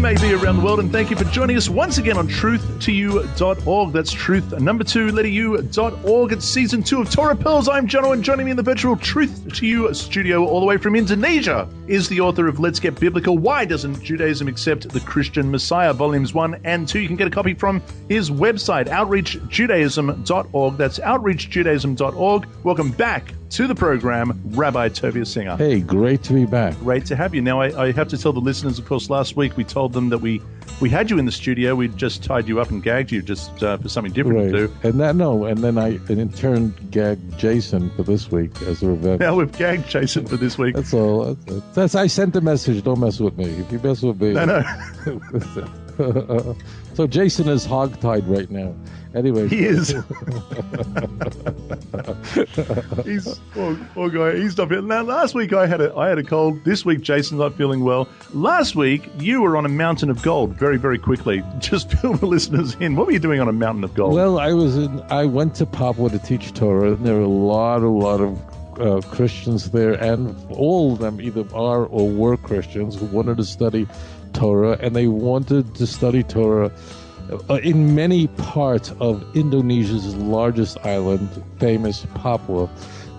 may be around the world, and thank you for joining us once again on truth2u.org. That's truth, number 2, letter u.org. It's season 2 of Torah Pearls. I'm Jono, and joining me in the virtual Truth to You studio all the way from Indonesia is the author of Let's Get Biblical, Why Doesn't Judaism Accept the Christian Messiah, volumes 1 and 2. You can get a copy from his website, outreachjudaism.org. That's outreachjudaism.org. Welcome back to the program, Rabbi Tovia Singer. Hey, great to be back. Great to have you. Now, I have to tell the listeners, of course, last week we told them that we had you in the studio. We just tied you up and gagged you just for something different to do. And then I in turn gagged Jason for this week as a revenge. Now we've gagged Jason for this week. That's all. I sent a message. Don't mess with me. If you mess with me, no. So Jason is hogtied right now. Anyway, he is. He's poor guy. He's not feeling. Now, last week I had a cold. This week Jason's not feeling well. Last week you were on a mountain of gold. Very, very quickly, just fill the listeners in. What were you doing on a mountain of gold? Well, I went to Papua to teach Torah, and there were a lot of Christians there, and all of them either are or were Christians who wanted to study Torah, and they wanted to study Torah in many parts of Indonesia's largest island, famous Papua.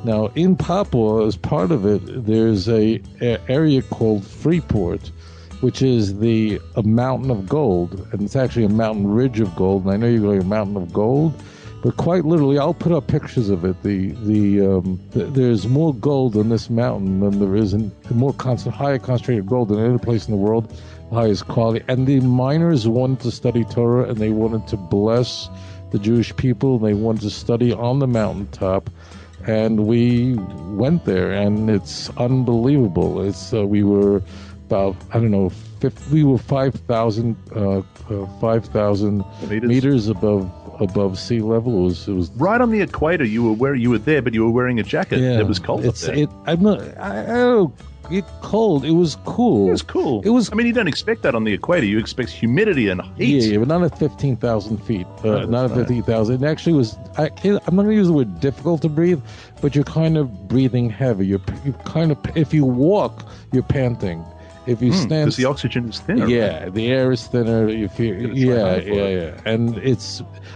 Now, in Papua, as part of it, there's a area called Freeport, which is a mountain of gold, and it's actually a mountain ridge of gold. And I know you're going to a mountain of gold, but quite literally, I'll put up pictures of it. There's more gold in this mountain than there is higher concentrated gold than any other place in the world. Highest quality. And the miners wanted to study Torah, and they wanted to bless the Jewish people. They wanted to study on the mountaintop, and we went there, and it's unbelievable. We were about, we were 5,000 meters above sea level. It was right on the equator. You were there, but you were wearing a jacket. Yeah, it was cold up there. It's cold. It was cool. It was cool. I mean, you don't expect that on the equator. You expect humidity and heat. Yeah, but not at 15,000 feet. Not at 15,000. It actually was. I'm not going to use the word difficult to breathe, but you're kind of breathing heavy. You kind of, if you walk, you're panting. If you stand, because the oxygen is thinner. Yeah, right? The air is thinner. You feel, yeah. And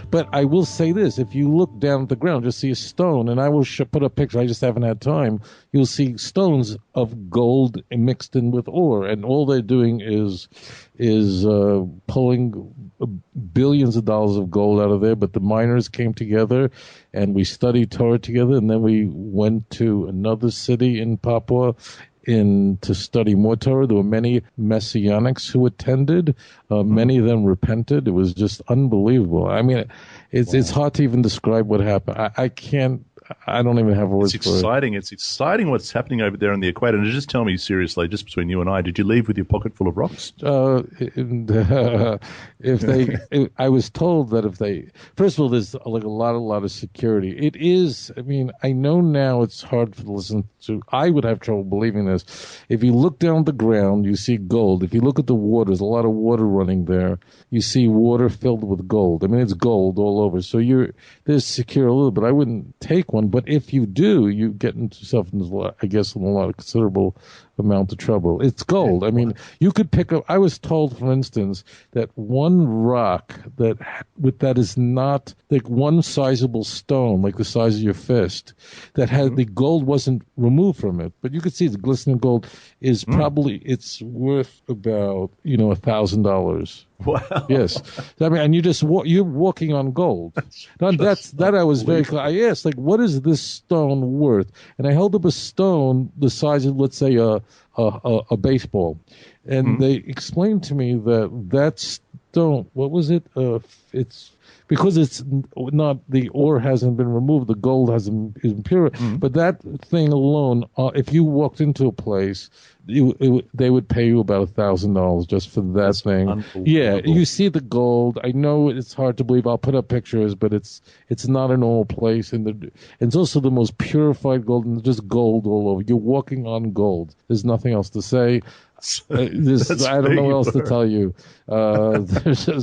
but I will say this: if you look down at the ground, just see a stone, and I will put a picture. I just haven't had time. You'll see stones of gold mixed in with ore, and all they're doing is pulling billions of dollars of gold out of there. But the miners came together, and we studied Torah together, and then we went to another city in Papua to study more Torah. There were many Messianics who attended. Many of them repented. It was just unbelievable. I mean, it's hard to even describe what happened. I don't even have words for it. It's exciting what's happening over there on the equator. And just tell me seriously, just between you and I, did you leave with your pocket full of rocks? I was told that first of all, there's like a lot of security. It is, I mean, I know now it's hard to listen to. I would have trouble believing this. If you look down at the ground, you see gold. If you look at the water, there's a lot of water running there. You see water filled with gold. I mean, it's gold all over. So there's secure a little bit. I wouldn't take one. But if you do, you get yourself in a lot of considerable amount of trouble. It's gold. I mean, you could pick up. I was told, for instance, that one rock that is not like one sizable stone, like the size of your fist, that had the gold wasn't removed from it, but you could see the glistening gold is probably it's worth about $1,000. Wow. Yes. I mean, and you're walking on gold. That I was very clear. I asked, like, what is this stone worth? And I held up a stone the size of, let's say, a baseball. And they explained to me that stone, what was it? It's because it's not, the ore hasn't been removed, the gold isn't pure. But that thing alone, if you walked into a place, they would pay you about $1,000 just for that thing. Yeah, you see the gold. I know it's hard to believe. I'll put up pictures, but it's not an old place, and it's also the most purified gold, and just gold all over. You're walking on gold. There's nothing else to say. I don't know what else to tell you.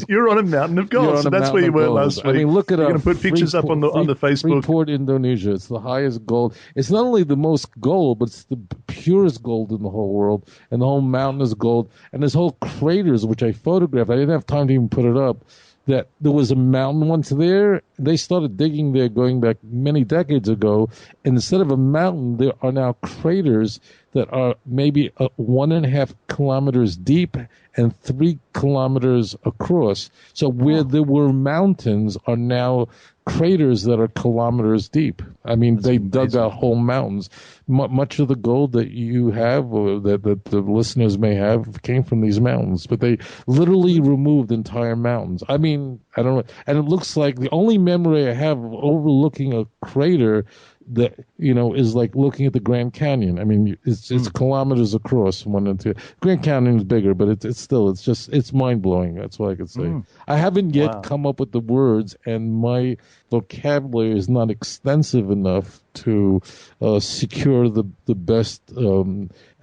You're on a mountain of gold, so that's where you were gold. last week. I mean, look at You're going to put pictures up on the Facebook. Freeport, Indonesia. It's the highest gold. It's not only the most gold, but it's the purest gold in the whole world. And the whole mountain is gold. And there's whole craters, which I photographed. I didn't have time to even put it up. That there was a mountain once there. They started digging there going back many decades ago. And instead of a mountain, there are now craters that are maybe 1.5 kilometers deep and 3 kilometers across. So where there were mountains are now craters that are kilometers deep. I mean, they dug out whole mountains. Much of the gold that you have, or that the listeners may have, came from these mountains. But they literally removed entire mountains. I mean, I don't know. And it looks like the only memory I have of overlooking a crater that, is like looking at the Grand Canyon. I mean, it's kilometers across from one and two. Grand Canyon is bigger, but it's mind blowing. That's what I could say. I haven't yet come up with the words, and my vocabulary is not extensive enough to secure the best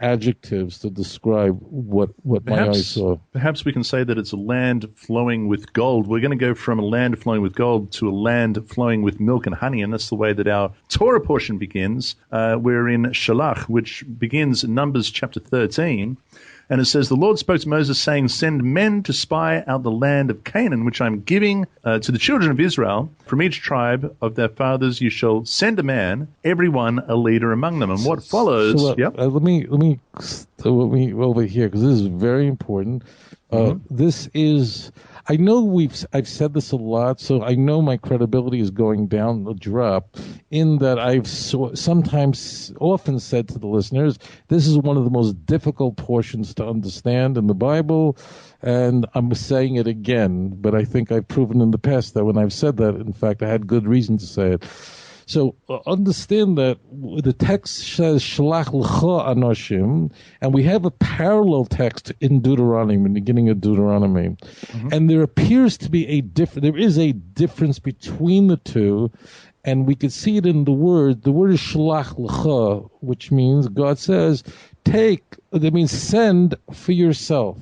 adjectives to describe what my eyes saw. Perhaps we can say that it's a land flowing with gold. We're going to go from a land flowing with gold to a land flowing with milk and honey, and that's the way that our Torah portion begins. We're in Shlach, which begins in Numbers chapter 13. And it says, the Lord spoke to Moses, saying, send men to spy out the land of Canaan, which I'm giving to the children of Israel. From each tribe of their fathers you shall send a man, every one a leader among them. And what follows... let me over here, because this is very important. This is... I know I've said this a lot, so I know my credibility is going down the drop, in that I've often said to the listeners, this is one of the most difficult portions to understand in the Bible, and I'm saying it again, but I think I've proven in the past that when I've said that, in fact, I had good reason to say it. So understand that the text says Shlach l'cha anoshim, and we have a parallel text in Deuteronomy, in the beginning of Deuteronomy, and there appears to be there is a difference between the two, and we could see it in the word. The word is Shlach l'cha, which means God says, that means send for yourself.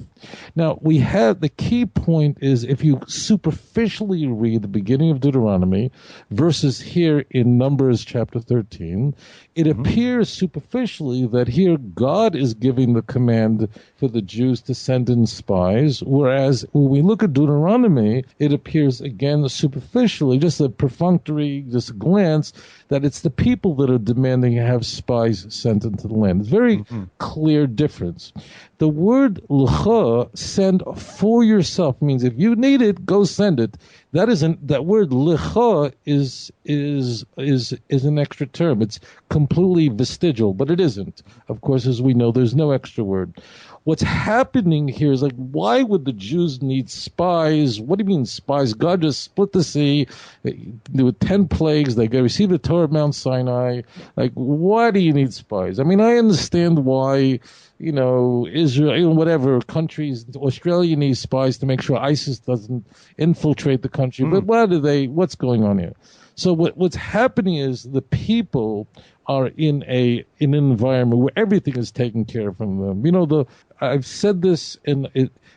Now, the key point is, if you superficially read the beginning of Deuteronomy versus here in Numbers chapter 13, it appears superficially that here God is giving the command for the Jews to send in spies, whereas when we look at Deuteronomy, it appears again superficially, just a perfunctory, just a glance, that it's the people that are demanding to have spies sent into the land. It's very clear difference. The word l'cha, send for yourself, means if you need it, go send it. That word l'cha is an extra term. It's completely vestigial, but it isn't. Of course, as we know, there's no extra word. What's happening here is like, why would the Jews need spies? What do you mean spies? God just split the sea. There were 10 plagues. They received the Torah at Mount Sinai. Like, why do you need spies? I mean, I understand why, Israel, whatever countries, Australia needs spies to make sure ISIS doesn't infiltrate the country. But what's going on here? So what's happening is the people are in an environment where everything is taken care of from them. I've said this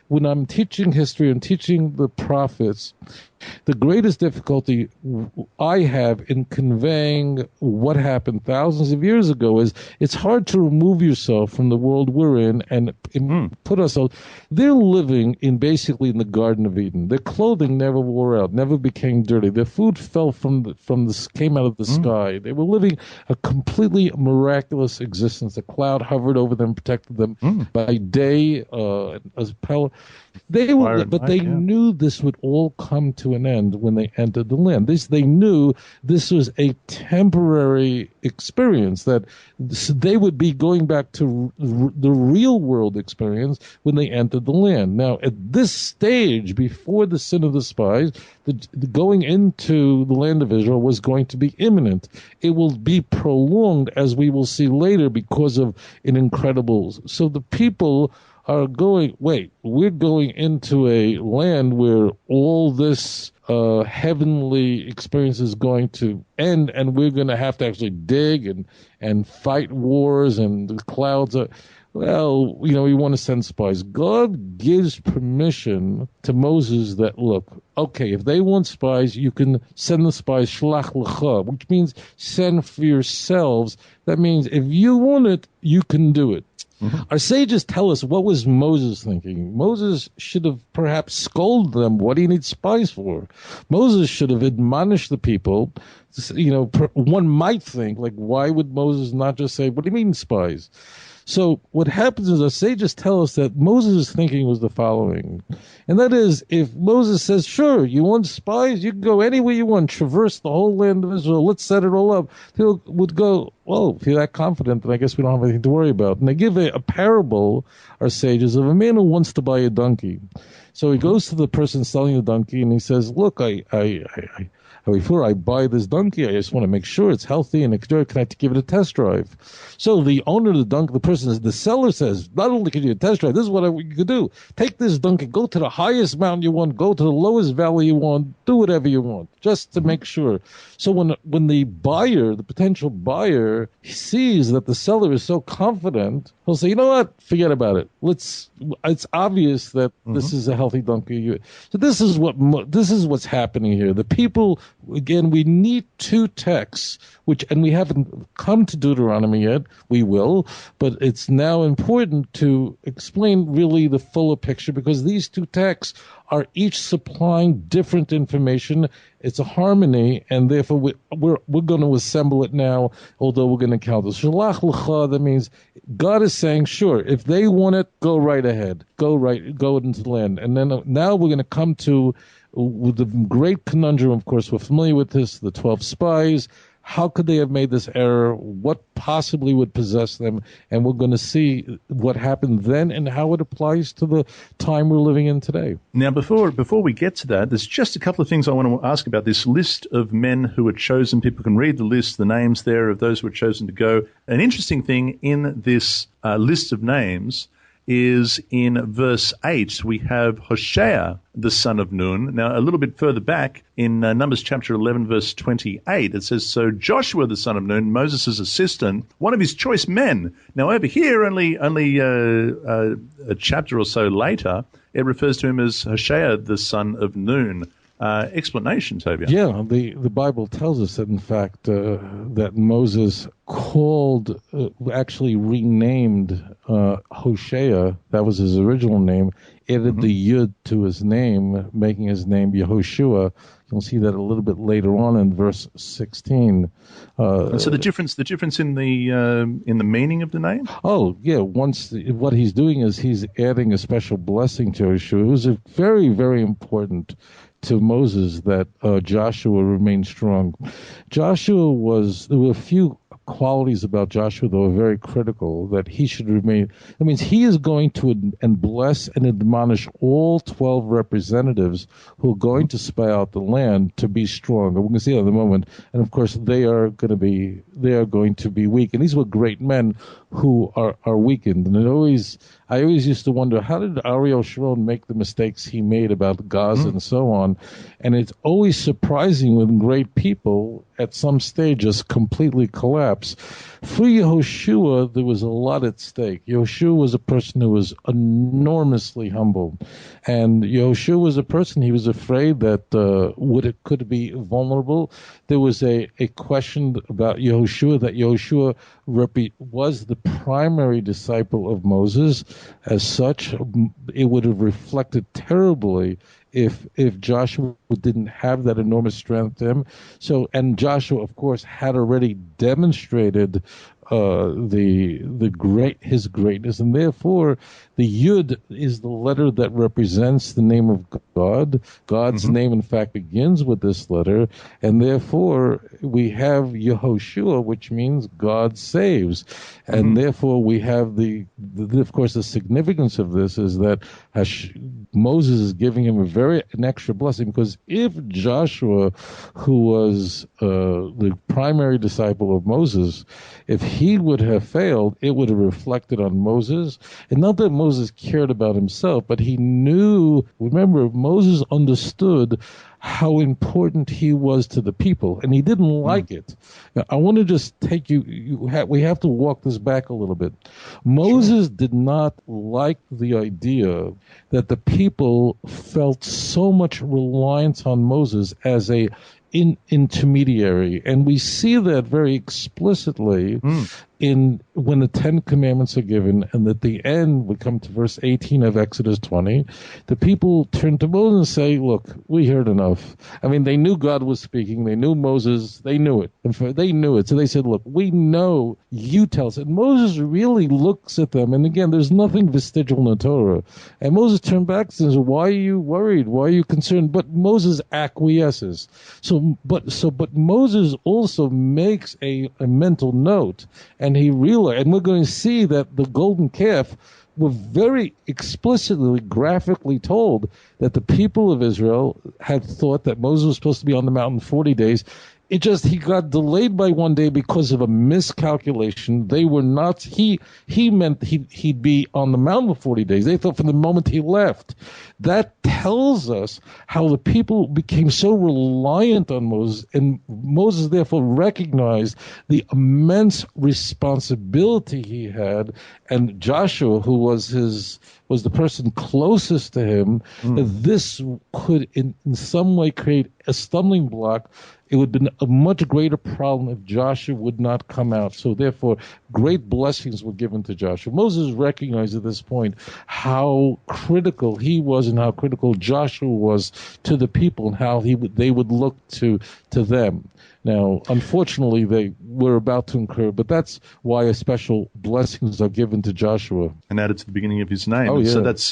when I'm teaching history and teaching the prophets. The greatest difficulty I have in conveying what happened thousands of years ago is it's hard to remove yourself from the world we're in and put ourselves. They're living basically in the Garden of Eden. Their clothing never wore out, never became dirty. Their food fell came out of the sky. They were living a completely miraculous existence. A cloud hovered over them, protected them by day as power. They knew this would all come to an end when they entered the land. They knew this was a temporary experience, that they would be going back to the real world experience when they entered the land. Now, at this stage, before the sin of the spies, the going into the land of Israel was going to be imminent. It will be prolonged, as we will see later, because of an incredible... So the people are we're going into a land where all this heavenly experience is going to end, and we're going to have to actually dig and fight wars, and the clouds are... well, we want to send spies. God gives permission to Moses that, look, okay, if they want spies, you can send the spies, Shlach lecha, which means send for yourselves. That means if you want it, you can do it. Mm-hmm. Our sages tell us, what was Moses thinking? Moses should have perhaps scolded them. What do you need spies for? Moses should have admonished the people. One might think, like, why would Moses not just say, what do you mean spies? So what happens is our sages tell us that Moses' thinking was the following. And that is, if Moses says, sure, you want spies, you can go anywhere you want, traverse the whole land of Israel, let's set it all up. They would go, well, if you're that confident, then I guess we don't have anything to worry about. And they give a parable, our sages, of a man who wants to buy a donkey. So he goes to the person selling the donkey and he says, look, before I buy this donkey, I just want to make sure it's healthy and can I give it a test drive? So the owner of the donkey, the seller says, not only can you do a test drive, this is what you could do. Take this donkey, go to the highest mountain you want, go to the lowest valley you want, do whatever you want, just to make sure. So when the buyer, the potential buyer, sees that the seller is so confident, he'll say, you know what, forget about it. It's obvious that this is a healthy donkey. So this is what's happening here. The people, again, we need two texts, and we haven't come to Deuteronomy yet. We will, but it's now important to explain really the fuller picture, because these two texts are each supplying different information. It's a harmony, and therefore we're going to assemble it now, although we're going to count it. Shlach lecha, that means God is saying, sure, if they want it, go right ahead. Go into the land. And then now we're going to come to the great conundrum, of course, we're familiar with this, the 12 spies. How could they have made this error? What possibly would possess them? And we're going to see what happened then and how it applies to the time we're living in today. Now, before we get to that, there's just a couple of things I want to ask about this list of men who were chosen. People can read the list, the names there of those who were chosen to go. An interesting thing in this list of names is in verse 8, we have Hoshea, the son of Nun. Now, a little bit further back in Numbers chapter 11, verse 28, it says, so Joshua, the son of Nun, Moses' assistant, one of his choice men. Now, over here, only a chapter or so later, it refers to him as Hoshea, the son of Nun. Explanation, Tovia. Yeah, the Bible tells us that, in fact, that Moses called, actually renamed Hoshea, that was his original name, added the Yud to his name, making his name Yehoshua. You'll see that a little bit later on in verse 16. And so the difference in the meaning of the name? Oh, yeah. What he's doing is he's adding a special blessing to Yehoshua. It was very, very important to Moses that Joshua remained strong. There were a few qualities about Joshua that were very critical, that he should remain. That means he is going to and bless and admonish all 12 representatives who are going to spy out the land to be strong. And we're going to see that in a moment. And of course, they are going to be weak. And these were great men who are weakened. And I always used to wonder, how did Ariel Sharon make the mistakes he made about Gaza and so on? And it's always surprising when great people at some stage just completely collapse. For Yehoshua, there was a lot at stake. Yehoshua was a person who was enormously humble. And Yehoshua was a person, he was afraid that could be vulnerable. There was a question about Yehoshua, that Yehoshua was the primary disciple of Moses. As such, it would have reflected terribly if Joshua didn't have that enormous strength to him. So, and Joshua, of course, had already demonstrated his greatness, and therefore the Yud is the letter that represents the name of God. God's name, in fact, begins with this letter, and therefore we have Yehoshua, which means God saves, and therefore we have of course, the significance of this is that Moses is giving him an extra blessing, because if Joshua, who was the primary disciple of Moses, if he would have failed, it would have reflected on Moses. And not that Moses cared about himself, but he knew, remember, Moses understood how important he was to the people, and he didn't like it. Now, I want to just take we have to walk this back a little bit. Moses did not like the idea that the people felt so much reliance on Moses as a intermediary, and we see that very explicitly in when the Ten Commandments are given, and at the end we come to verse 18 of Exodus 20. The people turn to Moses and say, "Look, we heard enough." I mean, they knew God was speaking. They knew Moses. They knew it. They knew it. So they said, "Look, we know. You tell us." And Moses really looks at them, and again, there's nothing vestigial in the Torah. And Moses turned back and says, "Why are you worried? Why are you concerned?" But Moses acquiesces. But Moses also makes a mental note, and he realized, and we're going to see that the golden calf were very explicitly, graphically told that the people of Israel had thought that Moses was supposed to be on the mountain 40 days. He got delayed by 1 day because of a miscalculation. They were not, he meant he'd be on the mountain for 40 days. They thought from the moment he left. That tells us how the people became so reliant on Moses, and Moses therefore recognized the immense responsibility he had, and Joshua, who was the person closest to him, that this could in some way create a stumbling block. It would have been a much greater problem if Joshua would not come out. So therefore, great blessings were given to Joshua. Moses recognized at this point how critical he was and how critical Joshua was to the people, and how they would look to them. Now, unfortunately, they were about to incur, but that's why special blessings are given to Joshua. And added to the beginning of his name. Oh, yeah. So that's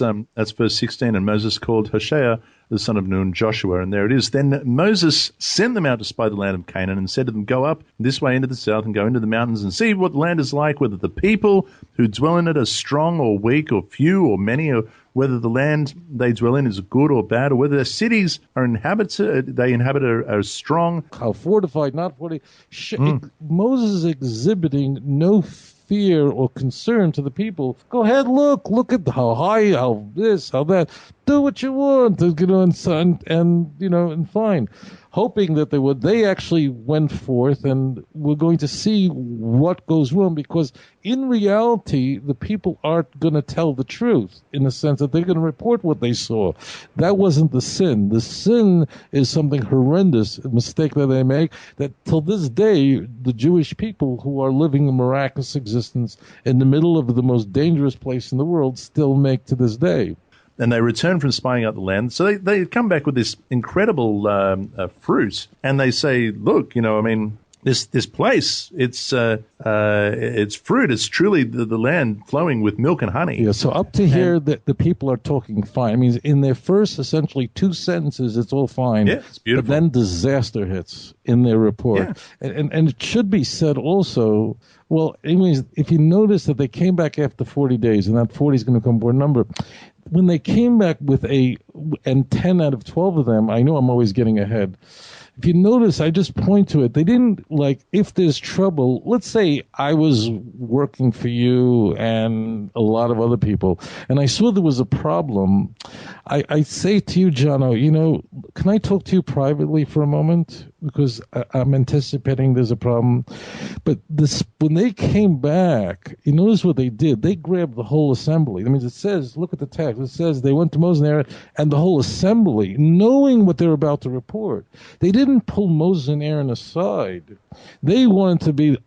verse 16. And Moses called Hoshea, the son of Nun, Joshua. And there it is. Then Moses sent them out to spy the land of Canaan and said to them, "Go up this way into the south and go into the mountains and see what the land is like, whether the people who dwell in it are strong or weak or few or many, or whether the land they dwell in is good or bad, or whether their cities are are strong." How fortified, not fortified. Moses is exhibiting no fear or concern to the people. Go ahead, look at how high, how this, how that. Do what you want, and fine. Hoping that they would. They actually went forth, and we're going to see what goes wrong, because in reality, the people aren't going to tell the truth, in the sense that they're going to report what they saw. That wasn't the sin. The sin is something horrendous, a mistake that they make, that till this day, the Jewish people who are living a miraculous existence in the middle of the most dangerous place in the world still make to this day. And they return from spying out the land. So they come back with this incredible fruit, and they say, "Look, this place, it's fruit. It's truly the land flowing with milk and honey." Yeah. So up to here, the people are talking fine. I mean, in their first essentially 2 sentences, it's all fine. Yeah, it's beautiful. But then disaster hits in their report, and it should be said also. Well, anyways, if you notice that they came back after 40 days, and that 40 is going to come for a number. When they came back and 10 out of 12 of them, I know I'm always getting ahead. If you notice, I just point to it. They didn't, if there's trouble, let's say I was working for you and a lot of other people, and I saw there was a problem, I say to you, Jono, can I talk to you privately for a moment? Because I'm anticipating there's a problem. But when they came back, you notice what they did. They grabbed the whole assembly. I mean, it says, look at the text. It says they went to Moses and Aaron and the whole assembly, knowing what they're about to report. They didn't pull Moses and Aaron aside. They wanted to be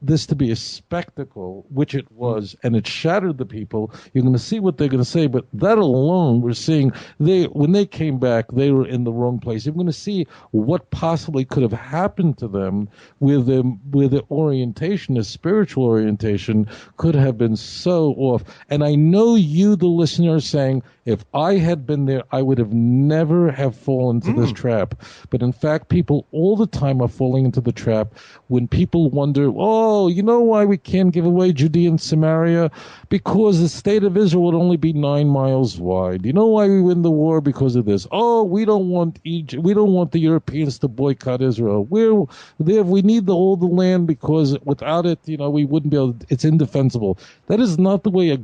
this to be a spectacle, which it was, and it shattered the people. You're going to see what they're going to say, but that alone, we're seeing when they came back, they were in the wrong place. You're going to see what possibly could have happened to them with their orientation, their spiritual orientation, could have been so off. And I know you, the listener, are saying, if I had been there, I would have never have fallen into this trap. But in fact, black people all the time are falling into the trap when people wonder, oh, you know why we can't give away Judea and Samaria? Because the state of Israel would only be 9 miles wide. You know why we win the war? Because of this. Oh, we don't want Egypt. We don't want the Europeans to boycott Israel. We're there. We need all the land because without it, we wouldn't be able. It's indefensible. That is not the way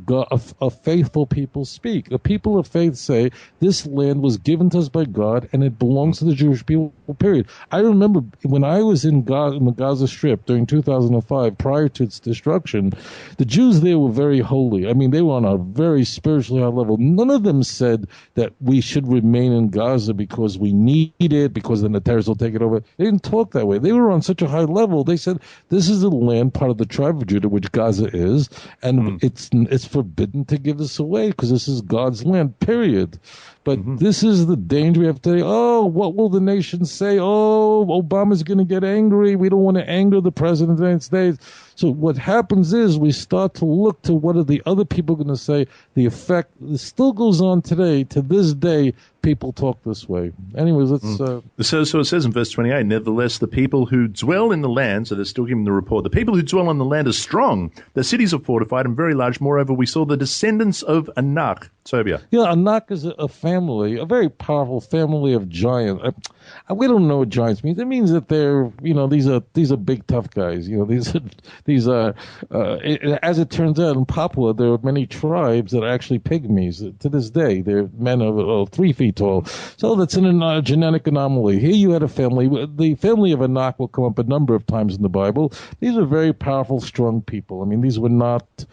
a faithful people speak. The people of faith say this land was given to us by God and it belongs to the Jewish people. Period. I remember when I was in the Gaza Strip during 2005, prior to its destruction, the Jews there were very holy. I mean, they were on a very spiritually high level. None of them said that we should remain in Gaza because we need it, because then the terrorists will take it over. They didn't talk that way. They were on such a high level. They said, this is the land, part of the tribe of Judah, which Gaza is, and it's forbidden to give this away because this is God's land, period. But this is the danger we have today. Oh, what will the nation say? Oh, Obama's going to get angry. We don't want to anger the president of the United States. So what happens is we start to look to what are the other people going to say. The effect still goes on today. To this day, people talk this way. Anyways, let's... So it says in verse 28, nevertheless, the people who dwell in the land, so they're still giving the report, the people who dwell on the land are strong. The cities are fortified and very large. Moreover, we saw the descendants of Anak. Tovia. Yeah, Anak is a family, a very powerful family of giants. We don't know what giants means. It means that they're, these are big tough guys. These are as it turns out in Papua, there are many tribes that are actually pygmies to this day. They're men of 3 feet tall. So that's a genetic anomaly. Here you had a family. The family of Anak will come up a number of times in the Bible. These are very powerful, strong people. I mean, these were not...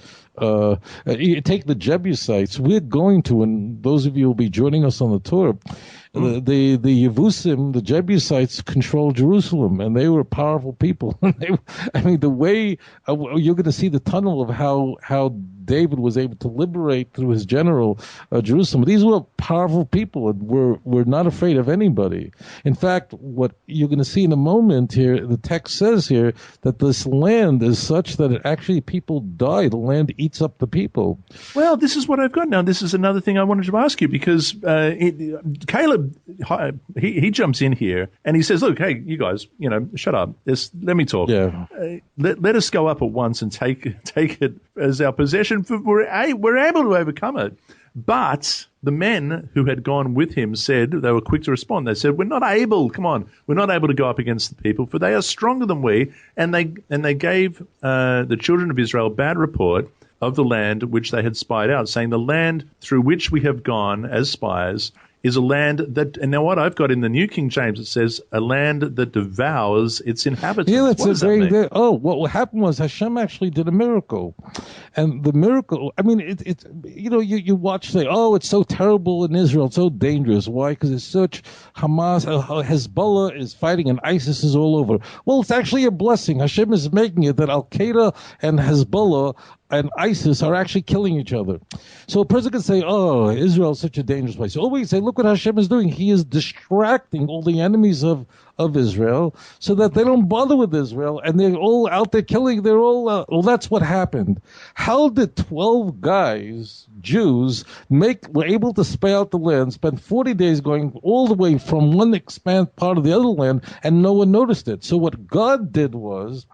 you take the Jebusites. We're going to, and those of you who will be joining us on the tour, the Yevusim, the Jebusites, controlled Jerusalem, and they were powerful people. The way you're going to see the tunnel of how David was able to liberate through his general Jerusalem. These were powerful people and were not afraid of anybody. In fact, what you're going to see in a moment here, the text says here that this land is such that it actually people die. The land eats up the people. Well, this is what I've got now. This is another thing I wanted to ask you because Caleb, he jumps in here and he says, look, hey, you guys, shut up. Let me talk. Yeah. Let us go up at once and take it as our possession. We're able to overcome it. But the men who had gone with him said, they were quick to respond. They said, we're not able to go up against the people, for they are stronger than we. And they gave the children of Israel a bad report of the land which they had spied out, saying, the land through which we have gone as spies is a land that, and now what I've got in the New King James, it says a land that devours its inhabitants. Yeah, that's what happened was Hashem actually did a miracle. And the miracle, I mean, you watch, say, oh, it's so terrible in Israel, it's so dangerous. Why? Because it's such Hamas, Hezbollah is fighting and ISIS is all over. Well, it's actually a blessing. Hashem is making it that Al-Qaeda and Hezbollah and ISIS are actually killing each other. So a person can say, oh, Israel is such a dangerous place. Or we can say, look what Hashem is doing. He is distracting all the enemies of Israel so that they don't bother with Israel, and they're all out there killing. They're all well, that's what happened. How did 12 guys, Jews, were able to spy out the land, spend 40 days going all the way from one expand part of the other land, and no one noticed it? So what God did was,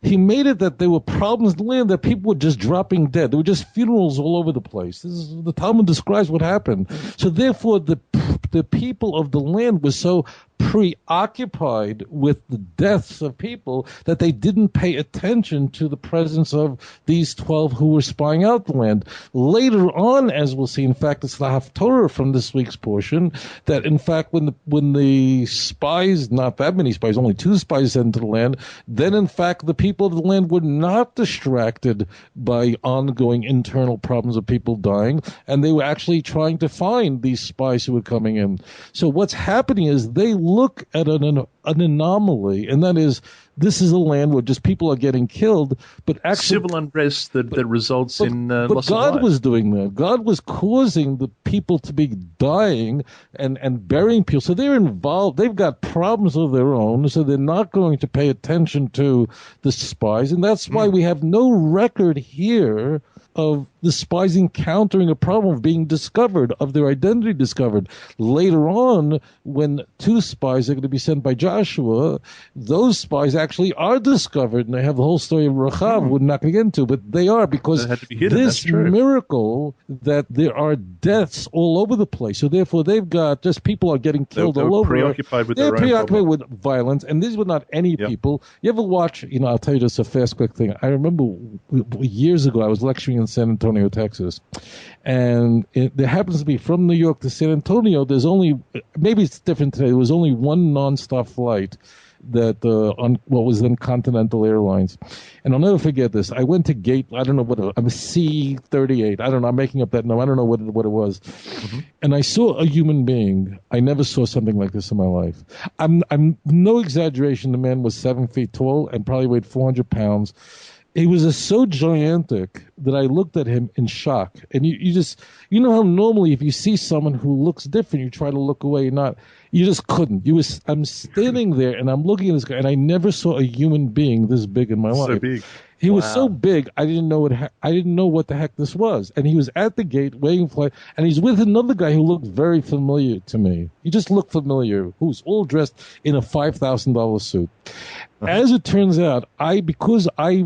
he made it that there were problems in the land that people were just dropping dead. There were just funerals all over the place. The Talmud describes what happened. So therefore, the people of the land were so preoccupied with the deaths of people that they didn't pay attention to the presence of these 12 who were spying out the land. Later on, as we'll see, in fact, it's the Haftorah from this week's portion, that in fact when the spies, not that many spies, only 2 spies sent into the land, then in fact the people of the land were not distracted by ongoing internal problems of people dying, and they were actually trying to find these spies who were coming in. So what's happening is they look at an anomaly, and that is, this is a land where just people are getting killed, but actually civil unrest that results in loss of life. But God was doing that. God was causing the people to be dying and burying people. So they're involved. They've got problems of their own, so they're not going to pay attention to the spies. And that's why we have no record here of the spies encountering a problem of being discovered, of their identity discovered. Later on, when 2 spies are going to be sent by Joshua, those spies actually are discovered, and they have the whole story of Rachav, we're not going to get into, but they are, because this miracle that there are deaths all over the place. So therefore, they've got just people are getting killed all over. They're preoccupied with violence, and these were not any people. You ever watch, I'll tell you just a fast, quick thing. I remember years ago, I was lecturing in San Antonio, Texas, and there happens to be from New York to San Antonio, there's only, maybe it's different today, there was only one nonstop flight that on what was then Continental Airlines. And I'll never forget this. I went to gate, I don't know what, I'm C-38. I don't know, I'm making up that number. I don't know what it was. Mm-hmm. And I saw a human being. I never saw something like this in my life. I'm no exaggeration. The man was 7 feet tall and probably weighed 400 pounds. He was so gigantic that I looked at him in shock. And you know how normally if you see someone who looks different, you try to look away, you just couldn't. I'm standing there and I'm looking at this guy, and I never saw a human being this big in my life. So big. He was so big, I didn't know what the heck this was. And he was at the gate waiting for it, and he's with another guy who looked very familiar to me. He just looked familiar, who's all dressed in a $5,000 suit. As it turns out, because I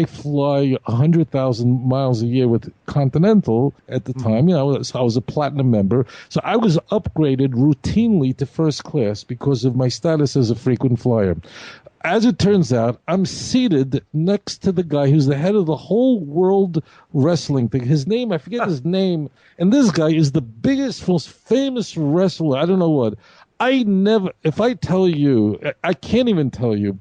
fly 100,000 miles a year with Continental at the time. I was a platinum member, so I was upgraded routinely to first class because of my status as a frequent flyer. As it turns out, I'm seated next to the guy who's the head of the whole world wrestling thing. His name, I forget his name, and this guy is the biggest, most famous wrestler. I don't know what. If I tell you, I can't even tell you.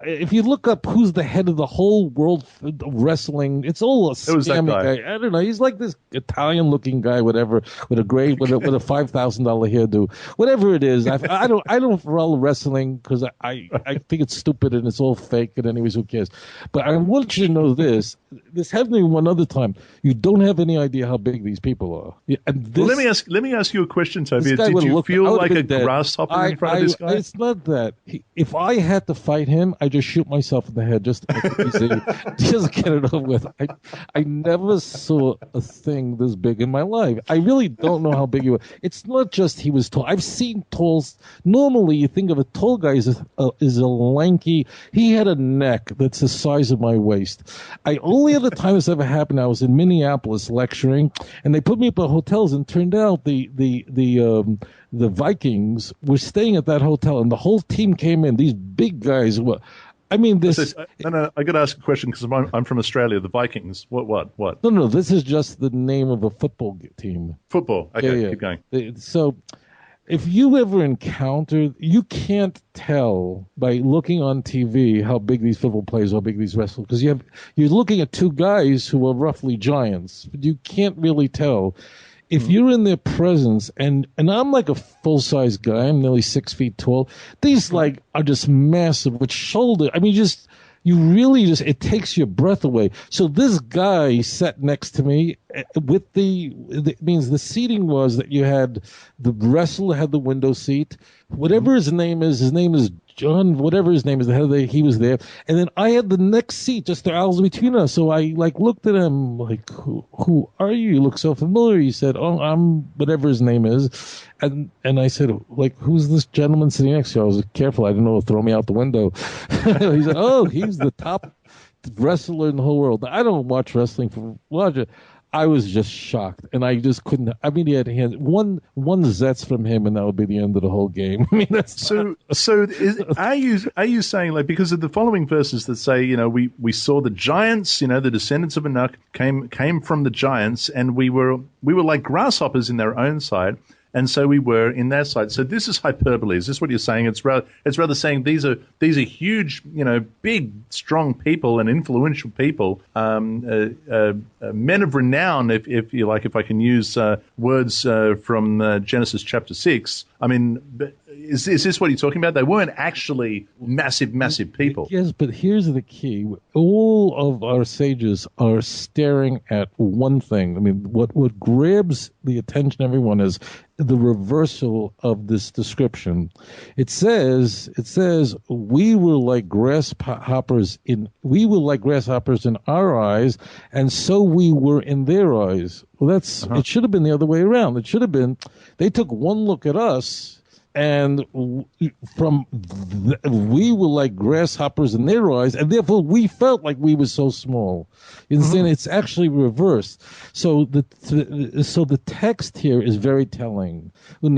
If you look up who's the head of the whole world wrestling, it's all a scammy guy. I don't know. He's like this Italian-looking guy, whatever, with a $5,000 hairdo, whatever it is. I don't follow wrestling because I think it's stupid and it's all fake. And anyways, who cares? But I want you to know this. This happened to me one other time. You don't have any idea how big these people are. Well, let me ask you a question, Tovia. Did you feel like a grasshopper in front of this guy? It's not that. If I had to fight him, I just shoot myself in the head just to make it easy. Just get it over with. I never saw a thing this big in my life. I really don't know how big he was. It's not just he was tall. I've seen talls. Normally, you think of a tall guy as a lanky. He had a neck that's the size of my waist. Only other time this ever happened, I was in Minneapolis lecturing, and they put me up at hotels, and turned out the Vikings were staying at that hotel, and the whole team came in. These big guys were. I mean, this. No. I got to ask a question because I'm from Australia. The Vikings. What? No. This is just the name of a football team. Football. Okay, yeah. Keep going. So, if you ever encounter, you can't tell by looking on TV how big these football players, how big these wrestlers, because you're looking at 2 guys who are roughly giants, but you can't really tell. If you're in their presence, and I'm like a full-size guy, I'm nearly 6 feet tall, these are just massive with shoulder. I mean, it takes your breath away. So this guy sat next to me with means the seating was that you had the wrestler had the window seat, whatever his name is John, whatever his name is, he was there. And then I had the next seat, just the aisles between us. So I looked at him who are you? You look so familiar. He said, oh, I'm whatever his name is. And I said, who's this gentleman sitting next to you? I was careful. I didn't know, throw me out the window. He said, oh, he's the top wrestler in the whole world. I don't watch wrestling for watch. I was just shocked, and I just couldn't. I mean, he had one Zets from him, and that would be the end of the whole game. I mean, that's are you saying because of the following verses that say, we saw the giants, the descendants of Anak came from the giants, and we were like grasshoppers in their own sight. And so we were in their sight. So this is hyperbole. Is this what you're saying? It's rather saying these are huge, big, strong people and influential people, men of renown, if you like, if I can use words from Genesis chapter 6. I mean, is this what you're talking about? They weren't actually massive people. Yes, but here's the key. All of our sages are staring at one thing. I mean, what grabs the attention of everyone is the reversal of this description. It says we were like grasshoppers in our eyes, and so we were in their eyes. Well, it should have been the other way around. It should have been they took one look at us, and we were like grasshoppers in their eyes, and therefore we felt like we were so small. You understand? It's actually reversed. So the text here is very telling. That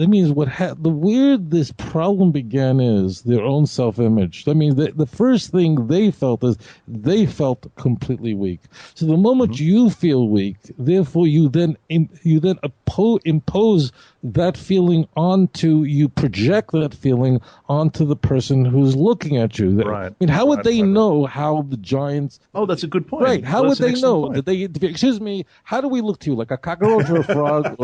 means where this problem began is their own self-image. That means the first thing they felt is they felt completely weak. So the moment you feel weak, therefore you then impose that feeling project that feeling onto the person who's looking at you. Right. I mean, how would they know how the giants? Oh, that's a good point. Right. How would they know? Excuse me. How do we look to you? Like a cockroach or a frog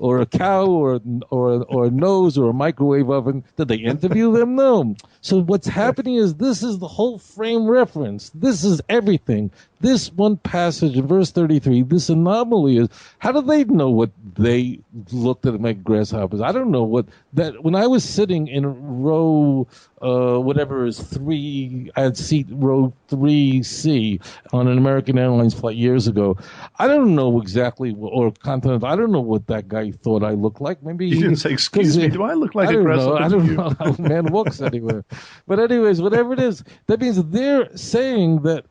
or a cow or a nose or a microwave oven? Did they interview them? No. So what's happening is this is the whole frame reference. This is everything. This one passage in verse 33, this anomaly is, how do they know what they looked at like grasshoppers? I don't know when I was sitting in row, whatever is 3, I had seat row 3C on an American Airlines flight years ago. I don't know exactly, or Continental, I don't know what that guy thought I looked like. Maybe he didn't say, excuse me, do I look like a grasshopper? I don't know how a man walks anywhere. But anyways, whatever it is, that means they're saying that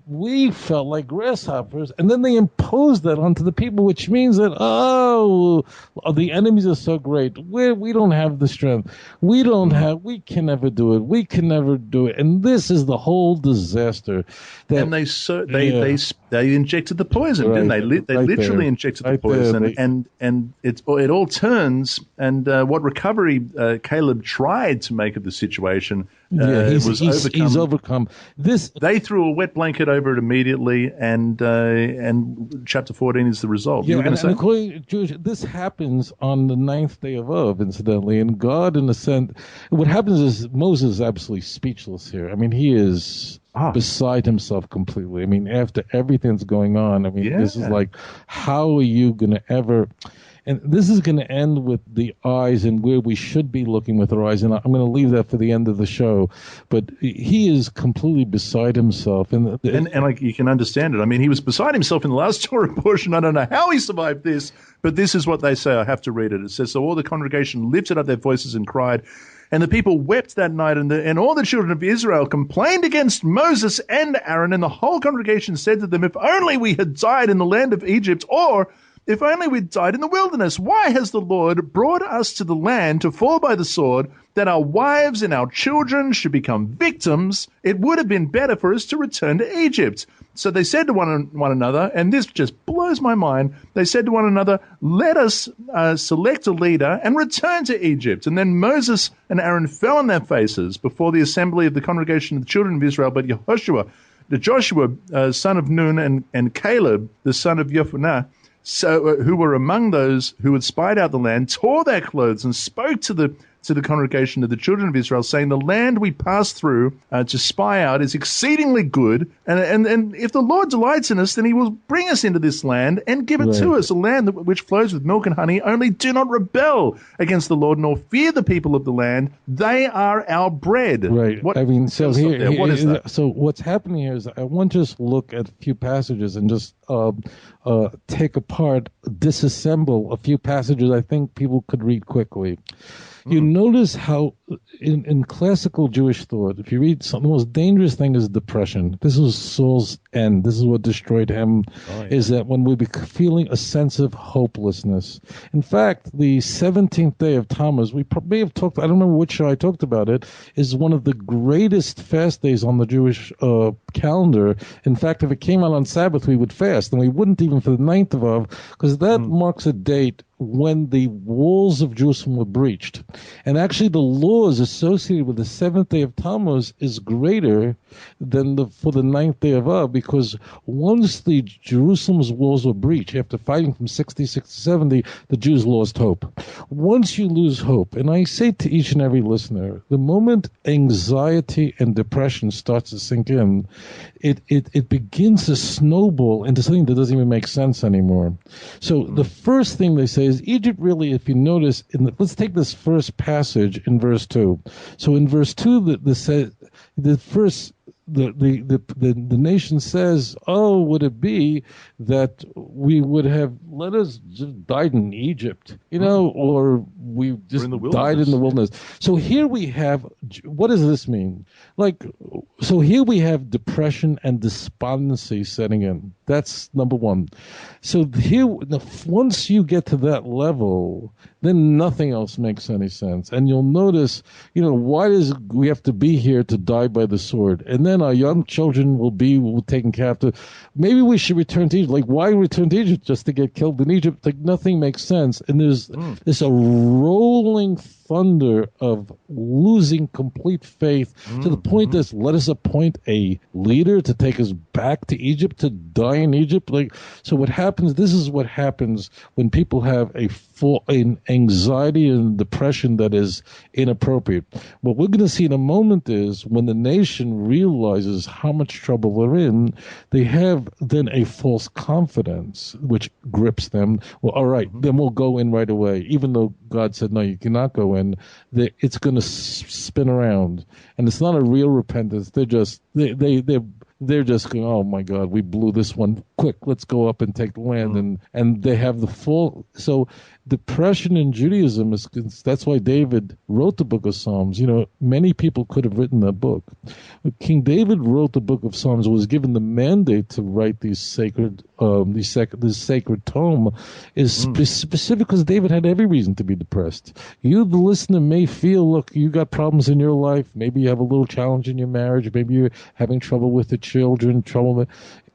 we felt like grasshoppers, and then they imposed that onto the people, which means that, the enemies are so great. We don't have the strength. We can never do it. We can never do it. And this is the whole disaster. And they injected the poison, didn't they? They literally injected the poison, and it all turns. And what recovery Caleb tried to make of the situation he's overcome. They threw a wet blanket over it immediately, and chapter 14 is the result. Yeah, you were going to say? According to Jewish, this happens on the 9th day of Av, incidentally, and God, in a sense, what happens is Moses is absolutely speechless here. I mean, he is beside himself completely. I mean, after everything that's going on, I mean, this is like, how are you going to ever... And this is going to end with the eyes and where we should be looking with our eyes. And I'm going to leave that for the end of the show. But he is completely beside himself. And like you can understand it. I mean, he was beside himself in the last Torah portion. I don't know how he survived this, but this is what they say. I have to read it. It says, so all the congregation lifted up their voices and cried. And the people wept that night, and all the children of Israel complained against Moses and Aaron. And the whole congregation said to them, if only we had died in the land of Egypt, or if only we'd died in the wilderness. Why has the Lord brought us to the land to fall by the sword, that our wives and our children should become victims? It would have been better for us to return to Egypt. So they said to one another, and this just blows my mind, they said to one another, let us select a leader and return to Egypt. And then Moses and Aaron fell on their faces before the assembly of the congregation of the children of Israel, but Joshua, son of Nun, and Caleb, the son of Jephunneh, who were among those who had spied out the land, tore their clothes and spoke to the congregation of the children of Israel, saying, the land we passed through to spy out is exceedingly good, and if the Lord delights in us, then he will bring us into this land and give it to us, a land which flows with milk and honey. Only do not rebel against the Lord, nor fear the people of the land. They are our bread. Right. What is that? So what's happening here is I want to just look at a few passages and just take apart, disassemble a few passages I think people could read quickly. You notice how in classical Jewish thought, if you read the most dangerous thing is depression. This was Saul's end. This is what destroyed him, is that when we be feeling a sense of hopelessness. In fact, the 17th day of Tammuz, we may have talked, I don't remember which show I talked about it, is one of the greatest fast days on the Jewish calendar. In fact, if it came out on Sabbath, we would fast, and we wouldn't even for the 9th of Av, because that marks a date when the walls of Jerusalem were breached. And actually the Lord laws associated with the seventh day of Tammuz is greater than for the ninth day of Av, because once the Jerusalem's walls were breached, after fighting from 66 to 70, the Jews lost hope. Once you lose hope, and I say to each and every listener, the moment anxiety and depression starts to sink in, it begins to snowball into something that doesn't even make sense anymore. So the first thing they say is Egypt really, if you notice, let's take this first passage in verse 2. So in verse 2, the nation says, "Oh, would it be that we would have let us just died in Egypt, or we just died in the wilderness?" So here we have, what does this mean? So here we have depression and despondency setting in. That's number one. So here, once you get to that level, then nothing else makes any sense. And you'll notice, why does we have to be here to die by the sword? And then our young children will be taken captive. Maybe we should return to Egypt. Why return to Egypt? Just to get killed in Egypt? Nothing makes sense. And there's a rolling thunder of losing complete faith to the point that let us appoint a leader to take us back to Egypt, to die in Egypt. So what happens, this is what happens when people have an anxiety and depression that is inappropriate. What we're going to see in a moment is when the nation realizes how much trouble they're in, they have then a false confidence which grips them. Well, all right, then we'll go in right away, even though God said, no, you cannot go in. It's going to spin around, and it's not a real repentance. They're just they're just going, oh my God, we blew this one. Quick, let's go up and take the land. And they have the full. So depression in Judaism that's why David wrote the book of Psalms. Many people could have written that book. King David wrote the book of Psalms, was given the mandate to write this sacred tome, is specific because David had every reason to be depressed. You, the listener, may feel, look, you got problems in your life. Maybe you have a little challenge in your marriage. Maybe you're having trouble with the children,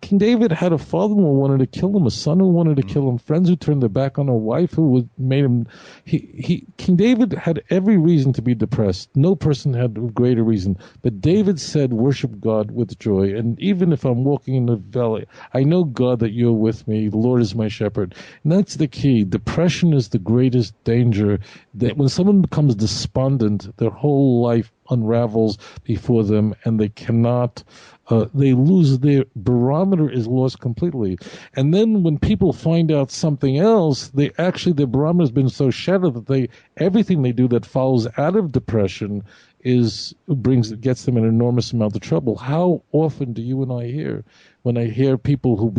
King David had a father-in-law who wanted to kill him, a son who wanted to kill him, friends who turned their back on a wife who made him. King David had every reason to be depressed. No person had a greater reason. But David said, worship God with joy. And even if I'm walking in the valley, I know, God, that you're with me. The Lord is my shepherd. And that's the key. Depression is the greatest danger. That when someone becomes despondent, their whole life unravels before them, and they cannot. They lose their barometer is lost completely. And then when people find out something else, their barometer has been so shattered that everything they do that follows out of depression gets them an enormous amount of trouble. How often do you and I hear? When I hear people who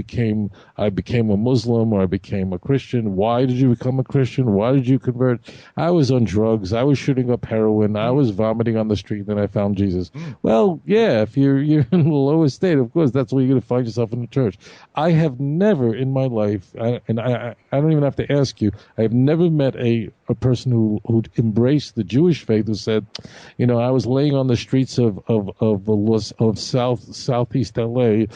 I became a Muslim or I became a Christian, why did you become a Christian? Why did you convert? I was on drugs. I was shooting up heroin. I was vomiting on the street. Then I found Jesus. Well, yeah, if you're in the lowest state, of course, that's where you're going to find yourself in the church. I have never in my life, and I don't even have to ask you, I have never met a person who embraced the Jewish faith who said, I was laying on the streets of southeast LA,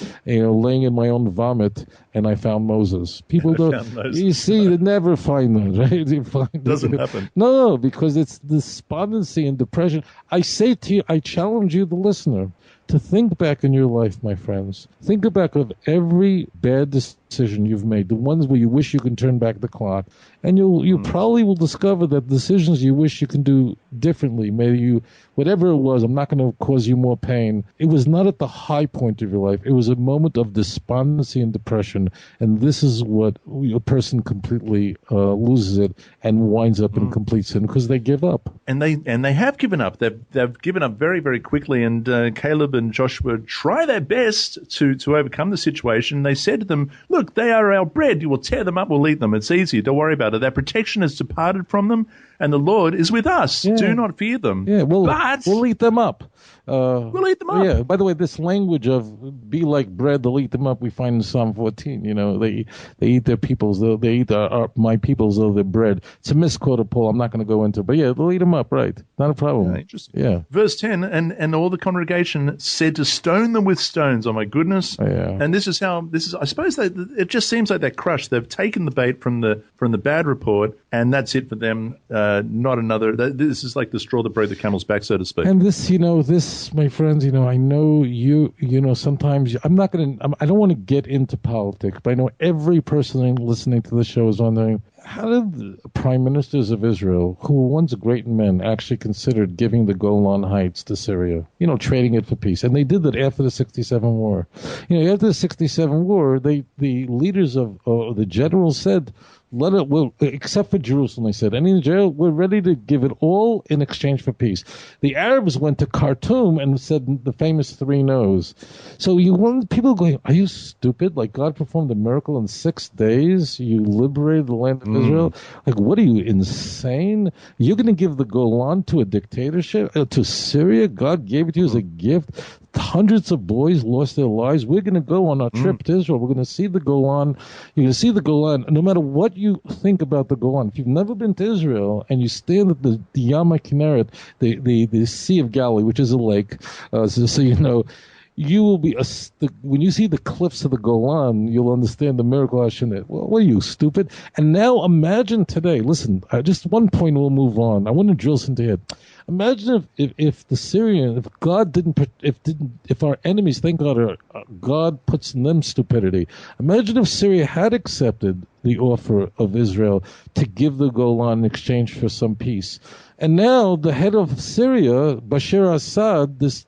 laying in my own vomit, and I found Moses. People don't. You see, they never find them, right? Doesn't happen. No, because it's despondency and depression. I say to you, I challenge you, the listener, to think back in your life, my friends. Think back of every bad decision you've made, the ones where you wish you can turn back the clock, and you probably will discover that decisions you wish you can do differently. Whatever it was, I'm not going to cause you more pain. It was not at the high point of your life. It was a moment of despondency and depression, and this is what a person completely loses it and winds up in complete sin because they give up. And they have given up. They've given up very, very quickly. And Caleb and Joshua try their best to overcome the situation. They said to them, "Look, they are our bread. You will tear them up. We'll eat them. It's easy. Don't worry about it. Their protection has departed from them, and the Lord is with us. Yeah. Do not fear them." Yeah, we'll eat them up. We'll eat them up. Yeah. By the way, this language of "be like bread, they'll eat them up," we find in Psalm 14. They eat their peoples. They eat my peoples though their bread. It's a misquote of Paul. I'm not going to go into it, but yeah, they'll eat them up. Right? Not a problem. Yeah, interesting. Yeah. Verse 10, and all the congregation said to stone them with stones. Oh my goodness. Yeah. And this is. I suppose it just seems like they're crushed. They've taken the bait from the bad report, and that's it for them. Not another. This is like the straw that broke the camel's back, so to speak. And this, my friends, I know sometimes I don't want to get into politics, but I know every person listening to the show is wondering, how did the prime ministers of Israel, who were once great men, actually considered giving the Golan Heights to Syria, trading it for peace? And they did that after the 67 war. After the 67 war, the leaders of the generals said, except for Jerusalem, they said, any Israel, we're ready to give it all in exchange for peace. The Arabs went to Khartoum and said the famous 3 no's. So people going, are you stupid? Like, God performed a miracle in 6 days? You liberated the land of Israel? Like, what are you, insane? You're going to give the Golan to a dictatorship, to Syria? God gave it to you as a gift? Hundreds of boys lost their lives. We're going to go on our trip to Israel. We're going to see the Golan. You're going to see the Golan. No matter what you think about the Golan, if you've never been to Israel and you stand at the Yam HaKinneret, the Sea of Galilee, which is a lake, so you know, you will be when you see the cliffs of the Golan, you'll understand the miracle. Well, what are you, stupid? And now imagine today. Listen, just one point. We'll move on. I want to drill this into your head. Imagine if the Syrian, if God if our enemies, thank God, God puts in them stupidity. Imagine if Syria had accepted the offer of Israel to give the Golan in exchange for some peace. And now the head of Syria, Bashar Assad, this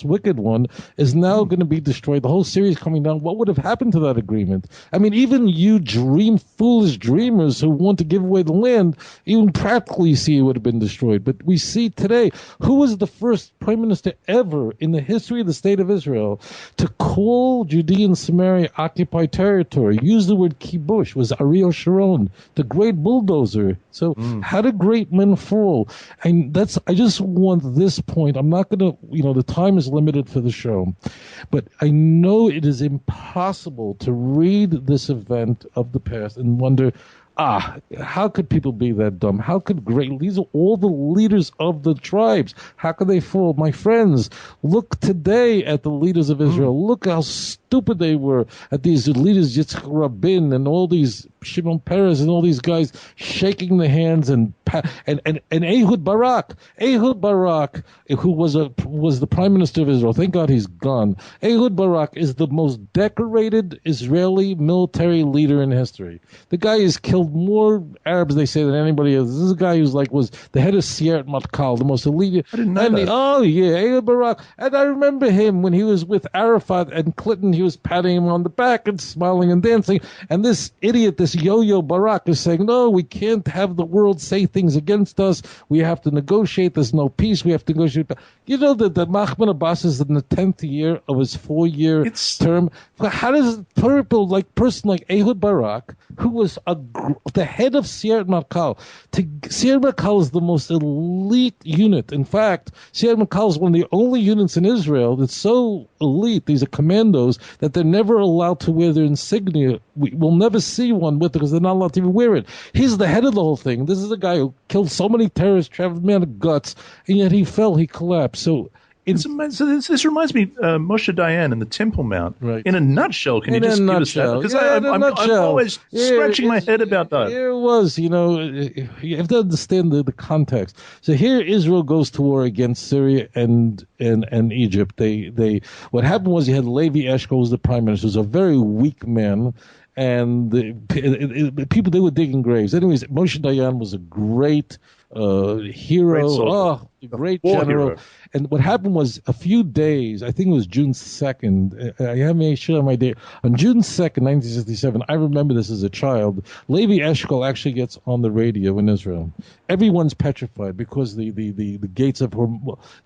wicked one, is now going to be destroyed. The whole Syria is coming down. What would have happened to that agreement? I mean, even you foolish dreamers who want to give away the land, even practically see it would have been destroyed. But we see today, who was the first prime minister ever in the history of the state of Israel to call Judea and Samaria occupied territory, use the word kibush, was Ariel Sharon, the great bulldozer. So how do great men fall? And I just want this point. I'm not going to, the time is limited for the show, but I know it is impossible to read this event of the past and wonder, how could people be that dumb? How could these are all the leaders of the tribes. How could they fall? My friends, look today at the leaders of Israel. Look how stupid they were at these leaders, Yitzhak Rabin and all these Shimon Peres and all these guys shaking their hands and Ehud Barak, who was the prime minister of Israel. Thank God he's gone. Ehud Barak is the most decorated Israeli military leader in history. The guy has killed more Arabs, they say, than anybody else. This is a guy was the head of Sierra Matkal, the most elite. I didn't know that. Ehud Barak. And I remember him when he was with Arafat and Clinton. He was patting him on the back and smiling and dancing. And this idiot, this yo-yo Barak, is saying, no, we can't have the world say things against us. We have to negotiate. There's no peace. We have to negotiate. You know that Mahmoud Abbas is in the 10th year of his 4-year term. How does a person like Ehud Barak, who was the head of Sierra Matkal, Sierra Matkal is the most elite unit. In fact, Sierra Matkal is one of the only units in Israel that's so elite, these are commandos, that they're never allowed to wear their insignia. We'll never see one with it because they're not allowed to even wear it. He's the head of the whole thing. This is a guy who killed so many terrorists, traveled man of guts, and yet he collapsed. So this reminds me Moshe Dayan and the Temple Mount. Right. In a nutshell, can you just give us that? Because I'm always scratching my head about that. Here it was, you have to understand the context. So here Israel goes to war against Syria and Egypt. What happened was you had Levi Eshkol, who was the prime minister, who was a very weak man. And people, they were digging graves. Anyways, Moshe Dayan was a great hero, great general. Hero. And what happened was a few days, I think it was June 2nd, I have made sure my date, on June 2nd, 1967, I remember this as a child, Levi Eshkol actually gets on the radio in Israel. Everyone's petrified because the gates of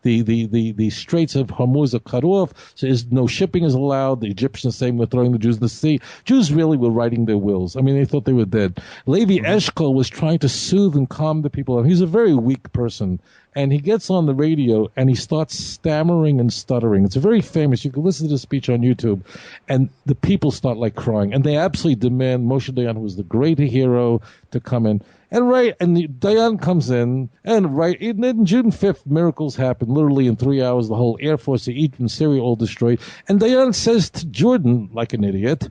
the straits of Hormuz are cut off, so no shipping is allowed. The Egyptians saying we're throwing the Jews in the sea. Jews really were writing their wills. I mean, they thought they were dead. Levi Eshkol was trying to soothe and calm the people. And he's a very weak person. And he gets on the radio and he starts stammering and stuttering. It's very famous. You can listen to the speech on YouTube. And the people start crying. And they absolutely demand Moshe Dayan, who was the great hero, to come in. And Dayan comes in, and then June 5th, miracles happen. Literally in 3 hours, the whole Air Force of Egypt and Syria all destroyed. And Dayan says to Jordan, like an idiot,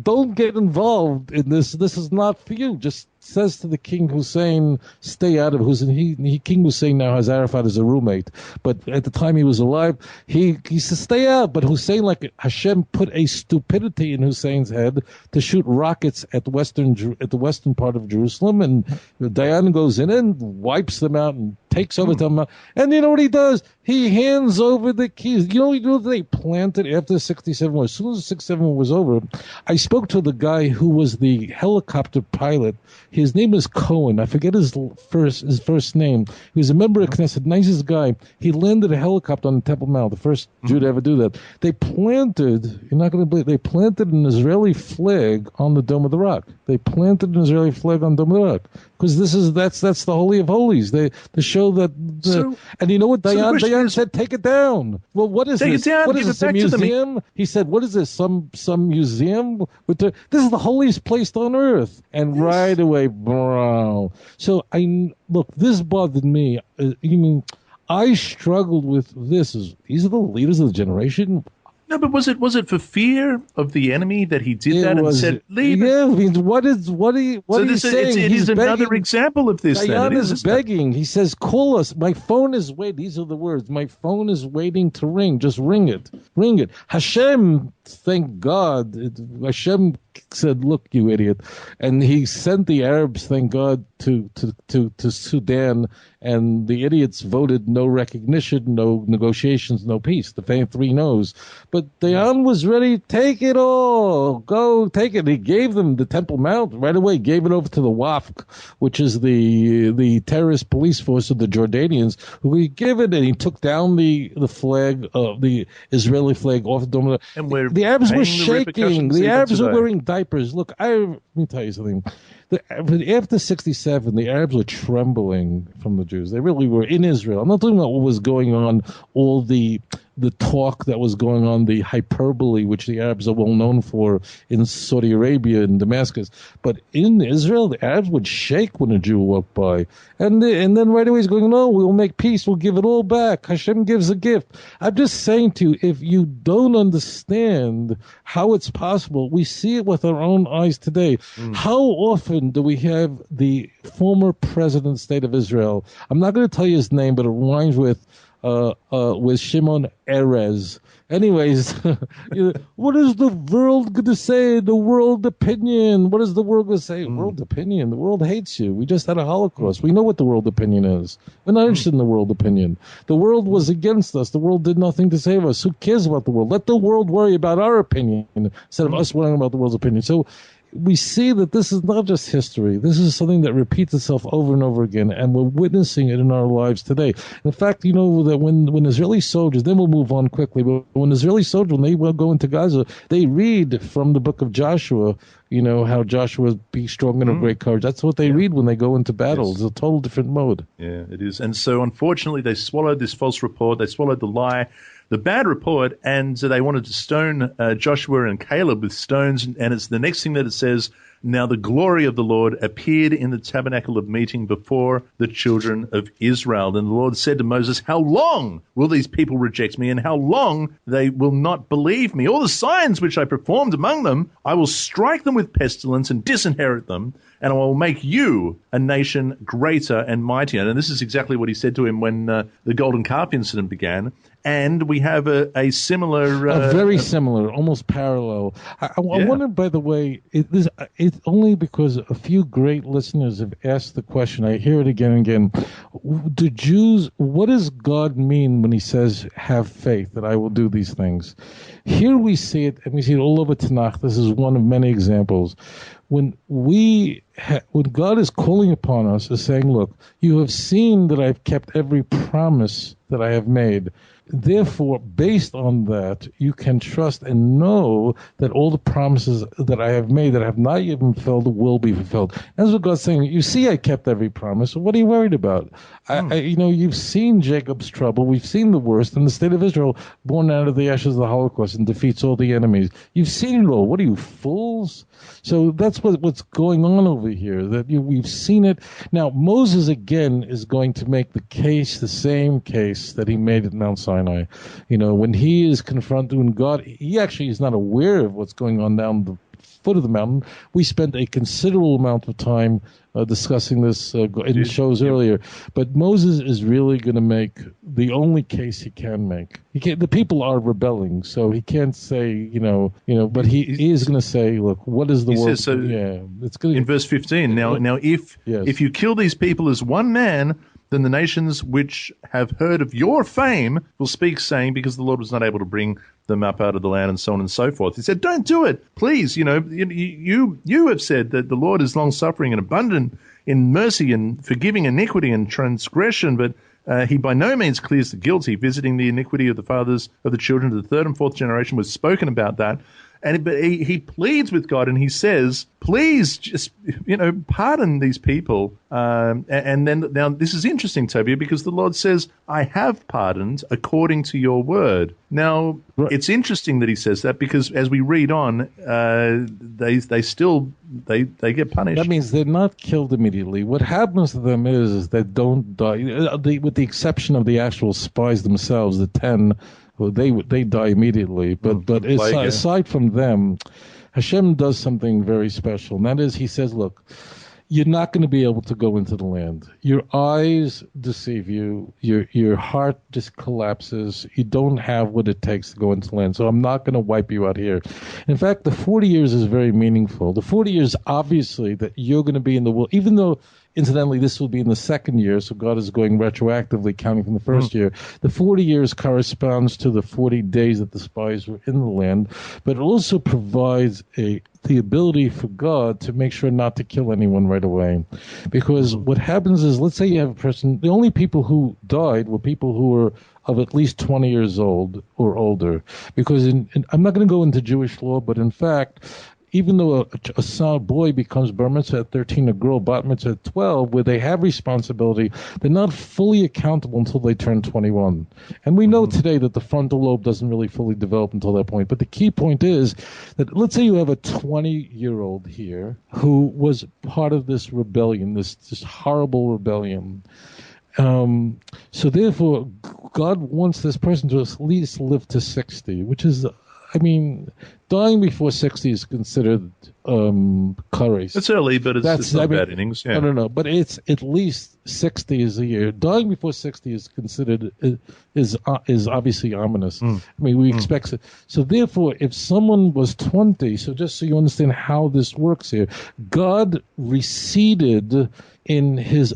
don't get involved in this. This is not for you. Just says to the King Hussein, stay out of it. King Hussein now has Arafat as a roommate, but at the time he was alive, he said stay out. But Hussein, like Hashem, put a stupidity in Hussein's head to shoot rockets at the western part of Jerusalem, and Dayan goes in and wipes them out and takes over them. And you know what he does? He hands over the keys. You know they planted after 67 war. As soon as 67 was over, I spoke to the guy who was the helicopter pilot. His name is Cohen. I forget his first name. He was a member of Knesset, nicest guy. He landed a helicopter on the Temple Mount, the first Jew to ever do that. They planted, you're not going to believe, they planted an Israeli flag on the Dome of the Rock. They planted an Israeli flag on the Dome of the Rock. Because that's the Holy of Holies. To show that. And you know what Dayan said? Take it down. Well, what is this? What is this? A museum? He said, "What is this? Some museum? This is the holiest place on earth." And right away, bro. So look. This bothered me. I struggled with this. These are the leaders of the generation. No, but was it for fear of the enemy that he did that and said, leave it? Yeah, I mean, what are you saying? It is another example of this. Dayan is begging. He says, call us. My phone is waiting. These are the words. My phone is waiting to ring. Just ring it. Ring it. Hashem, thank God. Hashem said, look, you idiot. And he sent the Arabs, thank God, to Sudan, and the idiots voted no recognition, no negotiations, no peace. The 3 no's. But Dayan was ready, take it all. Go, take it. He gave them the Temple Mount right away, gave it over to the WAFC, which is the terrorist police force of the Jordanians, who he gave it, and he took down the flag, the Israeli flag off the dome. And the Arabs were shaking. The Arabs were wearing diapers. Look, let me tell you something. After 67, the Arabs were trembling from the Jews. They really were in Israel. I'm not talking about what was going on, all the talk that was going on, the hyperbole, which the Arabs are well known for in Saudi Arabia and Damascus. But in Israel, the Arabs would shake when a Jew walked by. And then right away he's going, no, we'll make peace. We'll give it all back. Hashem gives a gift. I'm just saying to you, if you don't understand how it's possible, we see it with our own eyes today. How often do we have the former president state of Israel? I'm not going to tell you his name, but it rhymes with Shimon Peres. Anyways, what is the world going to say? The world opinion. What is the world going to say? World opinion. The world hates you. We just had a Holocaust. We know what the world opinion is. We're not interested in the world opinion. The world was against us. The world did nothing to save us. Who cares about the world? Let the world worry about our opinion instead of us worrying about the world's opinion. So we see that this is not just history. This is something that repeats itself over and over again, and we're witnessing it in our lives today. In fact, you know that when Israeli soldiers, then we'll move on quickly, but when Israeli soldiers, when they will go into Gaza, they read from the book of Joshua, you know, how Joshua be strong and of great courage. That's what they read when they go into battle. Yes. It's a total different mode. Yeah, it is. And so, unfortunately, they swallowed this false report. They swallowed the lie, the bad report, and they wanted to stone Joshua and Caleb with stones. And it's the next thing that it says, now the glory of the Lord appeared in the tabernacle of meeting before the children of Israel. And the Lord said to Moses, how long will these people reject me, and how long they will not believe me? All the signs which I performed among them, I will strike them with pestilence and disinherit them, and I will make you a nation greater and mightier. And this is exactly what he said to him when the golden calf incident began. And we have a similar... very similar, almost parallel. I wonder, by the way, it's only because a few great listeners have asked the question. I hear it again and again. Do Jews, what does God mean when he says, have faith, that I will do these things? Here we see it, and we see it all over Tanakh. This is one of many examples. When God is calling upon us, is saying, look, you have seen that I've kept every promise that I have made. Therefore, based on that, you can trust and know that all the promises that I have made that have not yet been fulfilled will be fulfilled. That's what God's saying. You see, I kept every promise. So what are you worried about? You've seen Jacob's trouble. We've seen the worst. And the state of Israel, born out of the ashes of the Holocaust and defeats all the enemies. You've seen it all. What are you, fools? So that's what's going on over here. That we've seen it. Now, Moses, again, is going to make the same case that he made at Mount Sinai. You know, when he is confronted with God, he actually is not aware of what's going on down foot of the mountain. We spent a considerable amount of time discussing this in shows earlier. But Moses is really going to make the only case he can make. The people are rebelling, so he can't say, but he is going to say, look, what is the word? Says, so it's going in verse 15. Now, if you kill these people as one man, then the nations which have heard of your fame will speak, saying, because the Lord was not able to bring them up out of the land, and so on and so forth. He said, don't do it. Please, you have said that the Lord is long-suffering and abundant in mercy and forgiving iniquity and transgression, but he by no means clears the guilty, visiting the iniquity of the fathers of the children to the third and fourth generation. Was spoken about that. But he pleads with God, and he says, please just, pardon these people. And then, now this is interesting, Tovia, because the Lord says, I have pardoned according to your word. Now, It's interesting that he says that, because as we read on, they get punished. That means they're not killed immediately. What happens to them is they don't die, with the exception of the actual spies themselves, the 10. Well, they die immediately, but aside from them, Hashem does something very special, and that is, he says, look, you're not going to be able to go into the land. Your eyes deceive you. Your heart just collapses. You don't have what it takes to go into the land, so I'm not going to wipe you out here. In fact, the 40 years is very meaningful. The 40 years, obviously, that you're going to be in the world, even though, incidentally, this will be in the second year, so God is going retroactively, counting from the first year. The 40 years corresponds to the 40 days that the spies were in the land, but it also provides the ability for God to make sure not to kill anyone right away. Because what happens is, let's say you have a person, the only people who died were people who were of at least 20 years old or older. Because I'm not going to go into Jewish law, but in fact, even though a boy becomes bar mitzvah at 13, a girl bat mitzvah at 12, where they have responsibility, they're not fully accountable until they turn 21. And we know today that the frontal lobe doesn't really fully develop until that point. But the key point is that, let's say you have a 20-year-old here who was part of this rebellion, this horrible rebellion. So therefore, God wants this person to at least live to 60, which is, dying before 60 is considered kares. It's early, but it's not bad innings. Yeah. No. But it's at least 60 is a year. Dying before 60 is considered is obviously ominous. We expect it. So therefore, if someone was 20, so just so you understand how this works here, God receded in his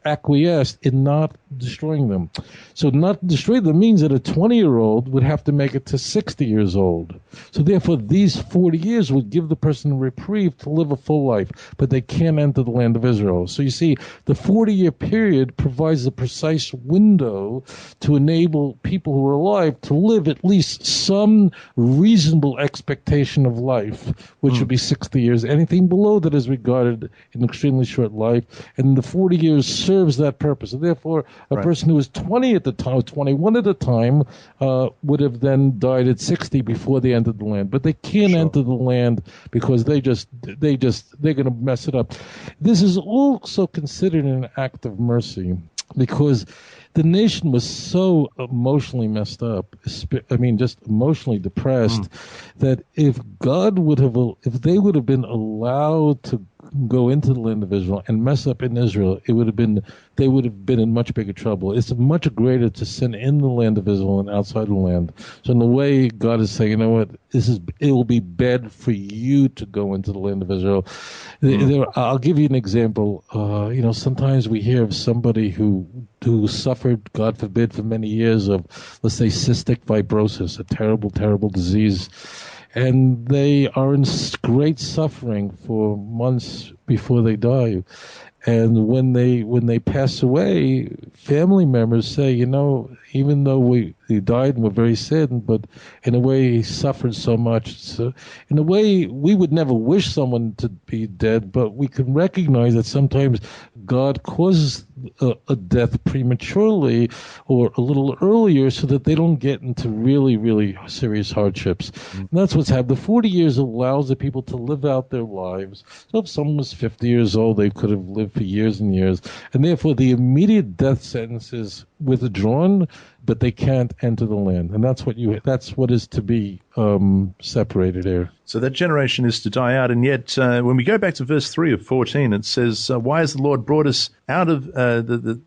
acquiesced in not destroying them. So not destroy them means that a 20-year-old would have to make it to 60 years old. So therefore, these 40 years would give the person a reprieve to live a full life, but they can't enter the land of Israel. So you see, the 40-year period provides a precise window to enable people who are alive to live at least some reasonable expectation of life, which would be 60 years. Anything below that is regarded an extremely short life, and the 40 years serves that purpose. And therefore, a person who was 20 at the time, 21 at the time, would have then died at 60 before they entered the land. But they can't enter the land because they're going to mess it up. This is also considered an act of mercy, because the nation was so emotionally messed up, just emotionally depressed, that if they would have been allowed to go into the land of Israel and mess up in Israel, they would have been in much bigger trouble. It's much greater to sin in the land of Israel than outside the land. So in a way, God is saying, you know what, it will be bad for you to go into the land of Israel. I'll give you an example. Sometimes we hear of somebody who suffered, God forbid, for many years of, let's say, cystic fibrosis, a terrible, terrible disease. And they are in great suffering for months before they die. And when they pass away, family members say, even though he died and we're very sad, but in a way he suffered so much. So in a way, we would never wish someone to be dead, but we can recognize that sometimes God causes a death prematurely or a little earlier so that they don't get into really, really serious hardships. And that's what's happened. The 40 years allows the people to live out their lives. So if someone was 50 years old, they could have lived for years and years. And therefore, the immediate death sentences withdrawn, but they can't enter the land. And that's what is to be separated here. So that generation is to die out. And yet, when we go back to verse 3 of 14, it says, why has the Lord brought us out of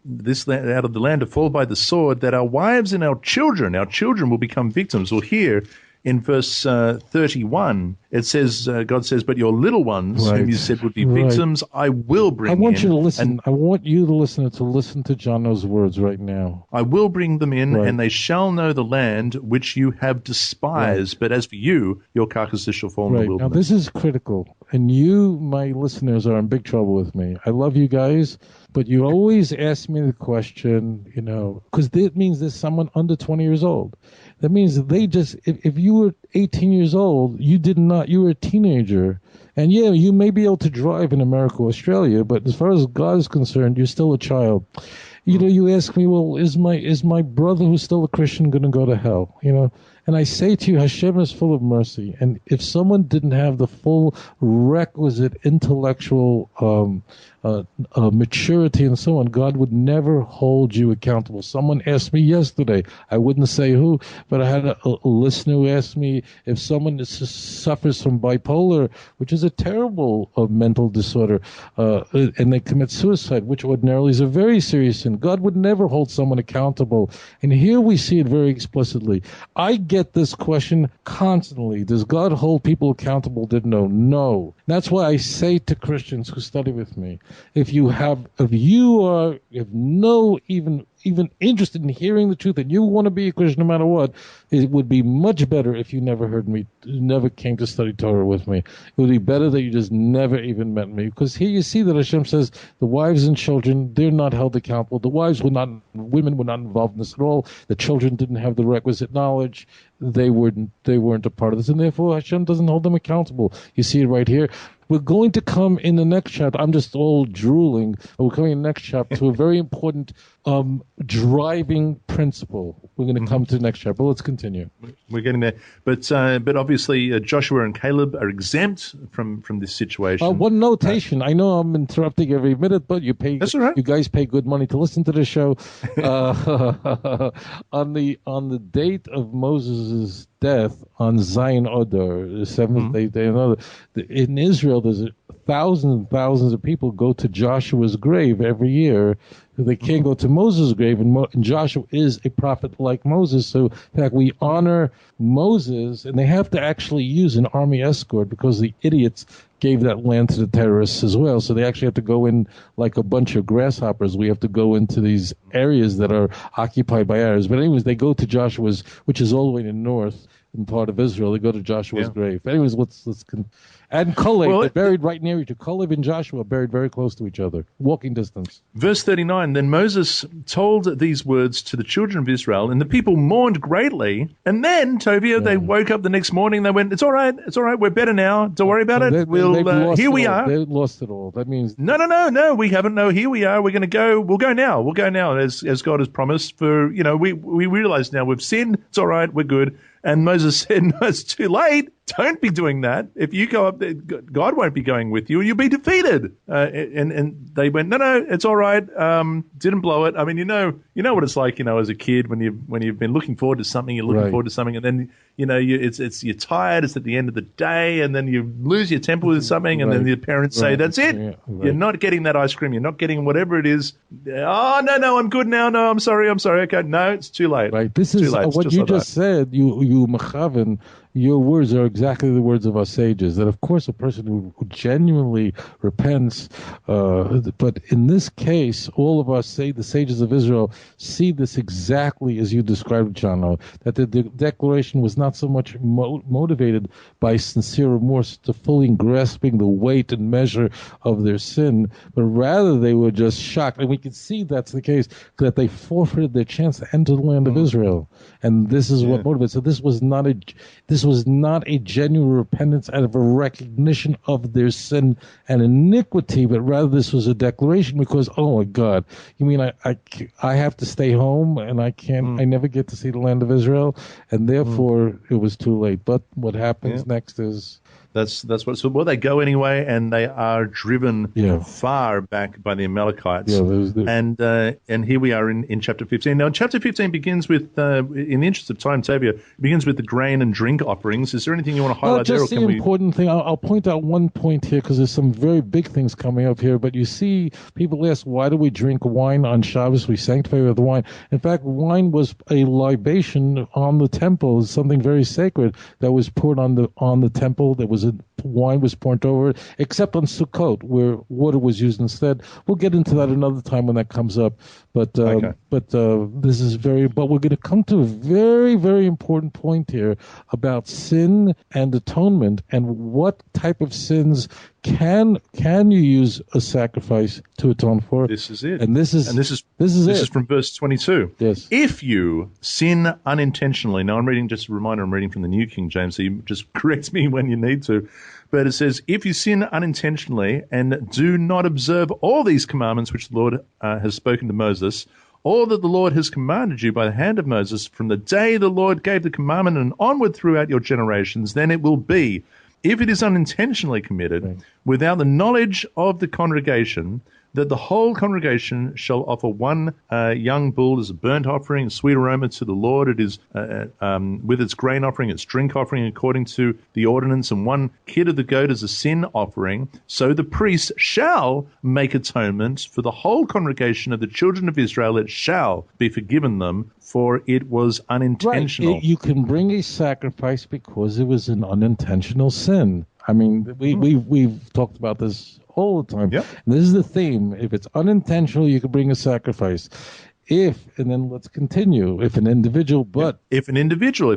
this land, out of the land to fall by the sword, that our wives and our children will become victims? Or here, in verse 31, it says, God says, but your little ones, whom you said would be victims, I will bring in. I want you to listen. I want you, the listener, to listen to Jono's words right now. I will bring them in, and they shall know the land which you have despised. But as for you, your carcasses shall fall in the wilderness. Now, this is critical. And you, my listeners, are in big trouble with me. I love you guys, but you always ask me the question, because that means there's someone under 20 years old. That means that they just, if you were 18 years old, you were a teenager. And yeah, you may be able to drive in America or Australia, but as far as God is concerned, you're still a child. You ask me, well, is my brother who's still a Christian going to go to hell? And I say to you, Hashem is full of mercy. And if someone didn't have the full requisite intellectual maturity and so on, God would never hold you accountable. Someone asked me yesterday, I wouldn't say who, but I had a listener who asked me if someone suffers from bipolar, which is a terrible mental disorder, and they commit suicide, which ordinarily is a very serious sin. God would never hold someone accountable. And here we see it very explicitly. I get this question constantly. Does God hold people accountable? No. That's why I say to Christians who study with me, if you have no even interested in hearing the truth and you want to be a Christian no matter what, it would be much better if you never came to study Torah with me. It would be better that you just never even met me. Because here you see that Hashem says the wives and children, they're not held accountable. The women were not involved in this at all. The children didn't have the requisite knowledge. They weren't a part of this, and therefore Hashem doesn't hold them accountable. You see it right here. We're going to come in the next chapter. I'm just all drooling. We're coming in the next chapter to a very important driving principle. We're going to come to the next chapter. Let's continue. We're getting there. But obviously Joshua and Caleb are exempt from this situation. One notation. I know I'm interrupting every minute, but that's all right. You guys pay good money to listen to the show. On the date of Moses' death on Zion Adar, the seventh day, in Israel, there's thousands and thousands of people go to Joshua's grave every year. They can't go to Moses' grave, and Joshua is a prophet like Moses. So, in fact, we honor Moses, and they have to actually use an army escort because the idiots gave that land to the terrorists as well. So they actually have to go in like a bunch of grasshoppers. We have to go into these areas that are occupied by Arabs. But anyways, they go to Joshua's, which is all the way in the north in part of Israel. They go to Joshua's grave. Anyways, and Kalev, they're buried right near each other. Kalev and Joshua are buried very close to each other, walking distance. Verse 39, then Moses told these words to the children of Israel, and the people mourned greatly. And then, Tovia, they woke up the next morning, they went, it's all right, we're better now, don't worry about it. Here we are. They lost it all. That means... No, we haven't. No, here we are. We'll go now, as God has promised. For, we realize now we've sinned, it's all right, we're good. And Moses said, no, it's too late. Don't be doing that. If you go up there, God won't be going with you, and you'll be defeated. And they went, no, it's all right. Didn't blow it. I mean, you know what it's like, as a kid when you've been looking forward to something, you're looking forward to something, and then you're tired. It's at the end of the day, and then you lose your temper with something, and then your parents say, that's it. Yeah, You're not getting that ice cream. You're not getting whatever it is. Oh no, I'm good now. No, I'm sorry. Okay, no, it's too late. Right. This is what you just said. You Mechaven, your words are exactly the words of our sages, that of course a person who genuinely repents, but in this case, all of us the sages of Israel see this exactly as you described, Jono, that the declaration was not so much motivated by sincere remorse to fully grasping the weight and measure of their sin, but rather they were just shocked. And we can see that's the case, that they forfeited their chance to enter the land of Israel. And this is what motivates. So this was not a genuine repentance out of a recognition of their sin and iniquity, but rather this was a declaration because, oh my God, you mean I have to stay home and I never get to see the land of Israel, and therefore it was too late. But what happens next is That's what. So they go anyway, and they are driven far back by the Amalekites. And here we are in chapter 15. Now, chapter 15 begins with, in the interest of time, Tovia, begins with the grain and drink offerings. Is there anything you want to highlight there? Just the important thing. I'll point out one point here because there's some very big things coming up here. But you see, people ask, why do we drink wine on Shabbos? We sanctify with wine. In fact, wine was a libation on the temple, something very sacred that was poured on the temple. There was wine was poured over it, except on Sukkot, where water was used instead. We'll get into that another time when that comes up. But this is but we're going to come to a very, very important point here about sin and atonement, and what type of sins can you use a sacrifice to atone for? This is it. And this is from verse 22. Yes. If you sin unintentionally, now I'm reading, just a reminder, I'm reading from the New King James, so you just correct me when you need to. But it says, if you sin unintentionally and do not observe all these commandments which the Lord has spoken to Moses, all that the Lord has commanded you by the hand of Moses, from the day the Lord gave the commandment and onward throughout your generations, then it will be, if it is unintentionally committed, without the knowledge of the congregation, that the whole congregation shall offer one young bull as a burnt offering, a sweet aroma to the Lord. It is with its grain offering, its drink offering, according to the ordinance, and one kid of the goat as a sin offering. So the priest shall make atonement for the whole congregation of the children of Israel. It shall be forgiven them, for it was unintentional. Right. You can bring a sacrifice because it was an unintentional sin. I mean, we've talked about this all the time. Yep. And this is the theme. If it's unintentional, you can bring a sacrifice. And then let's continue. If a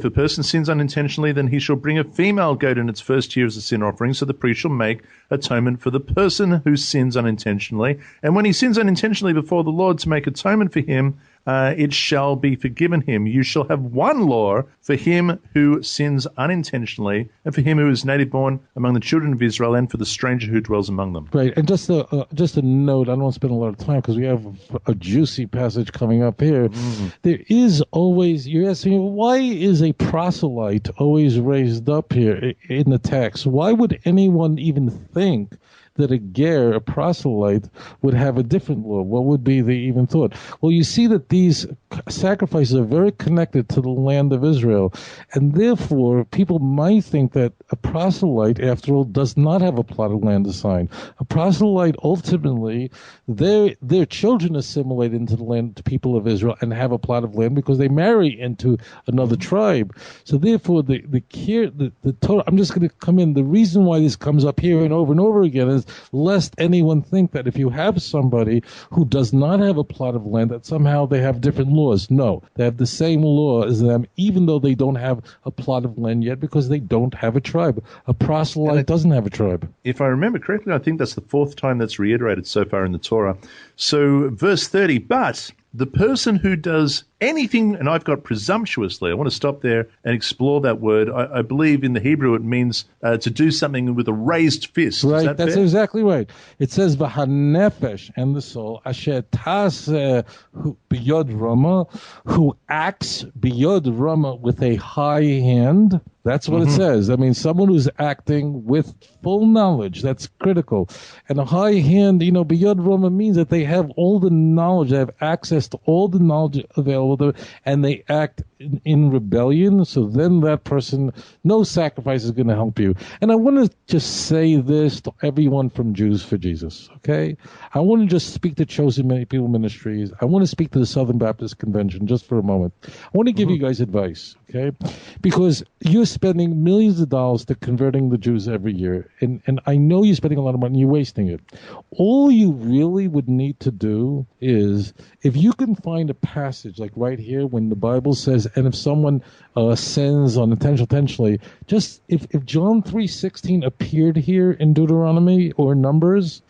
person sins unintentionally, then he shall bring a female goat in its first year as a sin offering. So the priest shall make atonement for the person who sins unintentionally. And when he sins unintentionally before the Lord to make atonement for him, it shall be forgiven him. You shall have one law for him who sins unintentionally, and for him who is native born among the children of Israel, and for the stranger who dwells among them. Right, and just a note, I don't want to spend a lot of time because we have a juicy passage coming up here. There is always, you're asking, why is a proselyte always raised up here in the text? Why would anyone even think that a proselyte, would have a different law? What would be the even thought? Well, you see that these sacrifices are very connected to the land of Israel, and therefore people might think that a proselyte, after all, does not have a plot of land assigned. A proselyte, ultimately, their children assimilate into the land, to people of Israel, and have a plot of land because they marry into another tribe. So therefore, the Torah, I'm just going to come in, the reason why this comes up here and over again is lest anyone think that if you have somebody who does not have a plot of land, that somehow they have different laws. No, they have the same law as them, even though they don't have a plot of land yet, because they don't have a tribe. A proselyte doesn't have a tribe. If I remember correctly, I think that's the fourth time that's reiterated so far in the Torah. So verse 30, but the person who does anything, and I've got presumptuously, I want to stop there and explore that word. I believe in the Hebrew it means to do something with a raised fist. Right, that's fair? Exactly right. It says, v'hanefesh, and the soul, asher taseh biyod rama, who acts biyod rama, with a high hand. That's what it says. I mean, someone who's acting with full knowledge. That's critical. And a high hand, biyod rama means that they have all the knowledge, they have access to all the knowledge available to them, and they act in rebellion. So then that person, no sacrifice is going to help you. And I want to just say this to everyone from Jews for Jesus, okay? I want to just speak to Chosen People Ministries. I want to speak to the Southern Baptist Convention just for a moment. I want to give you guys advice, okay? Because you're spending millions of dollars to converting the Jews every year, and I know you're spending a lot of money and you're wasting it. All you really would need to do is, if you can find a passage like right here when the Bible says, and if someone sins unintentionally, just if John 3:16 appeared here in Deuteronomy or Numbers,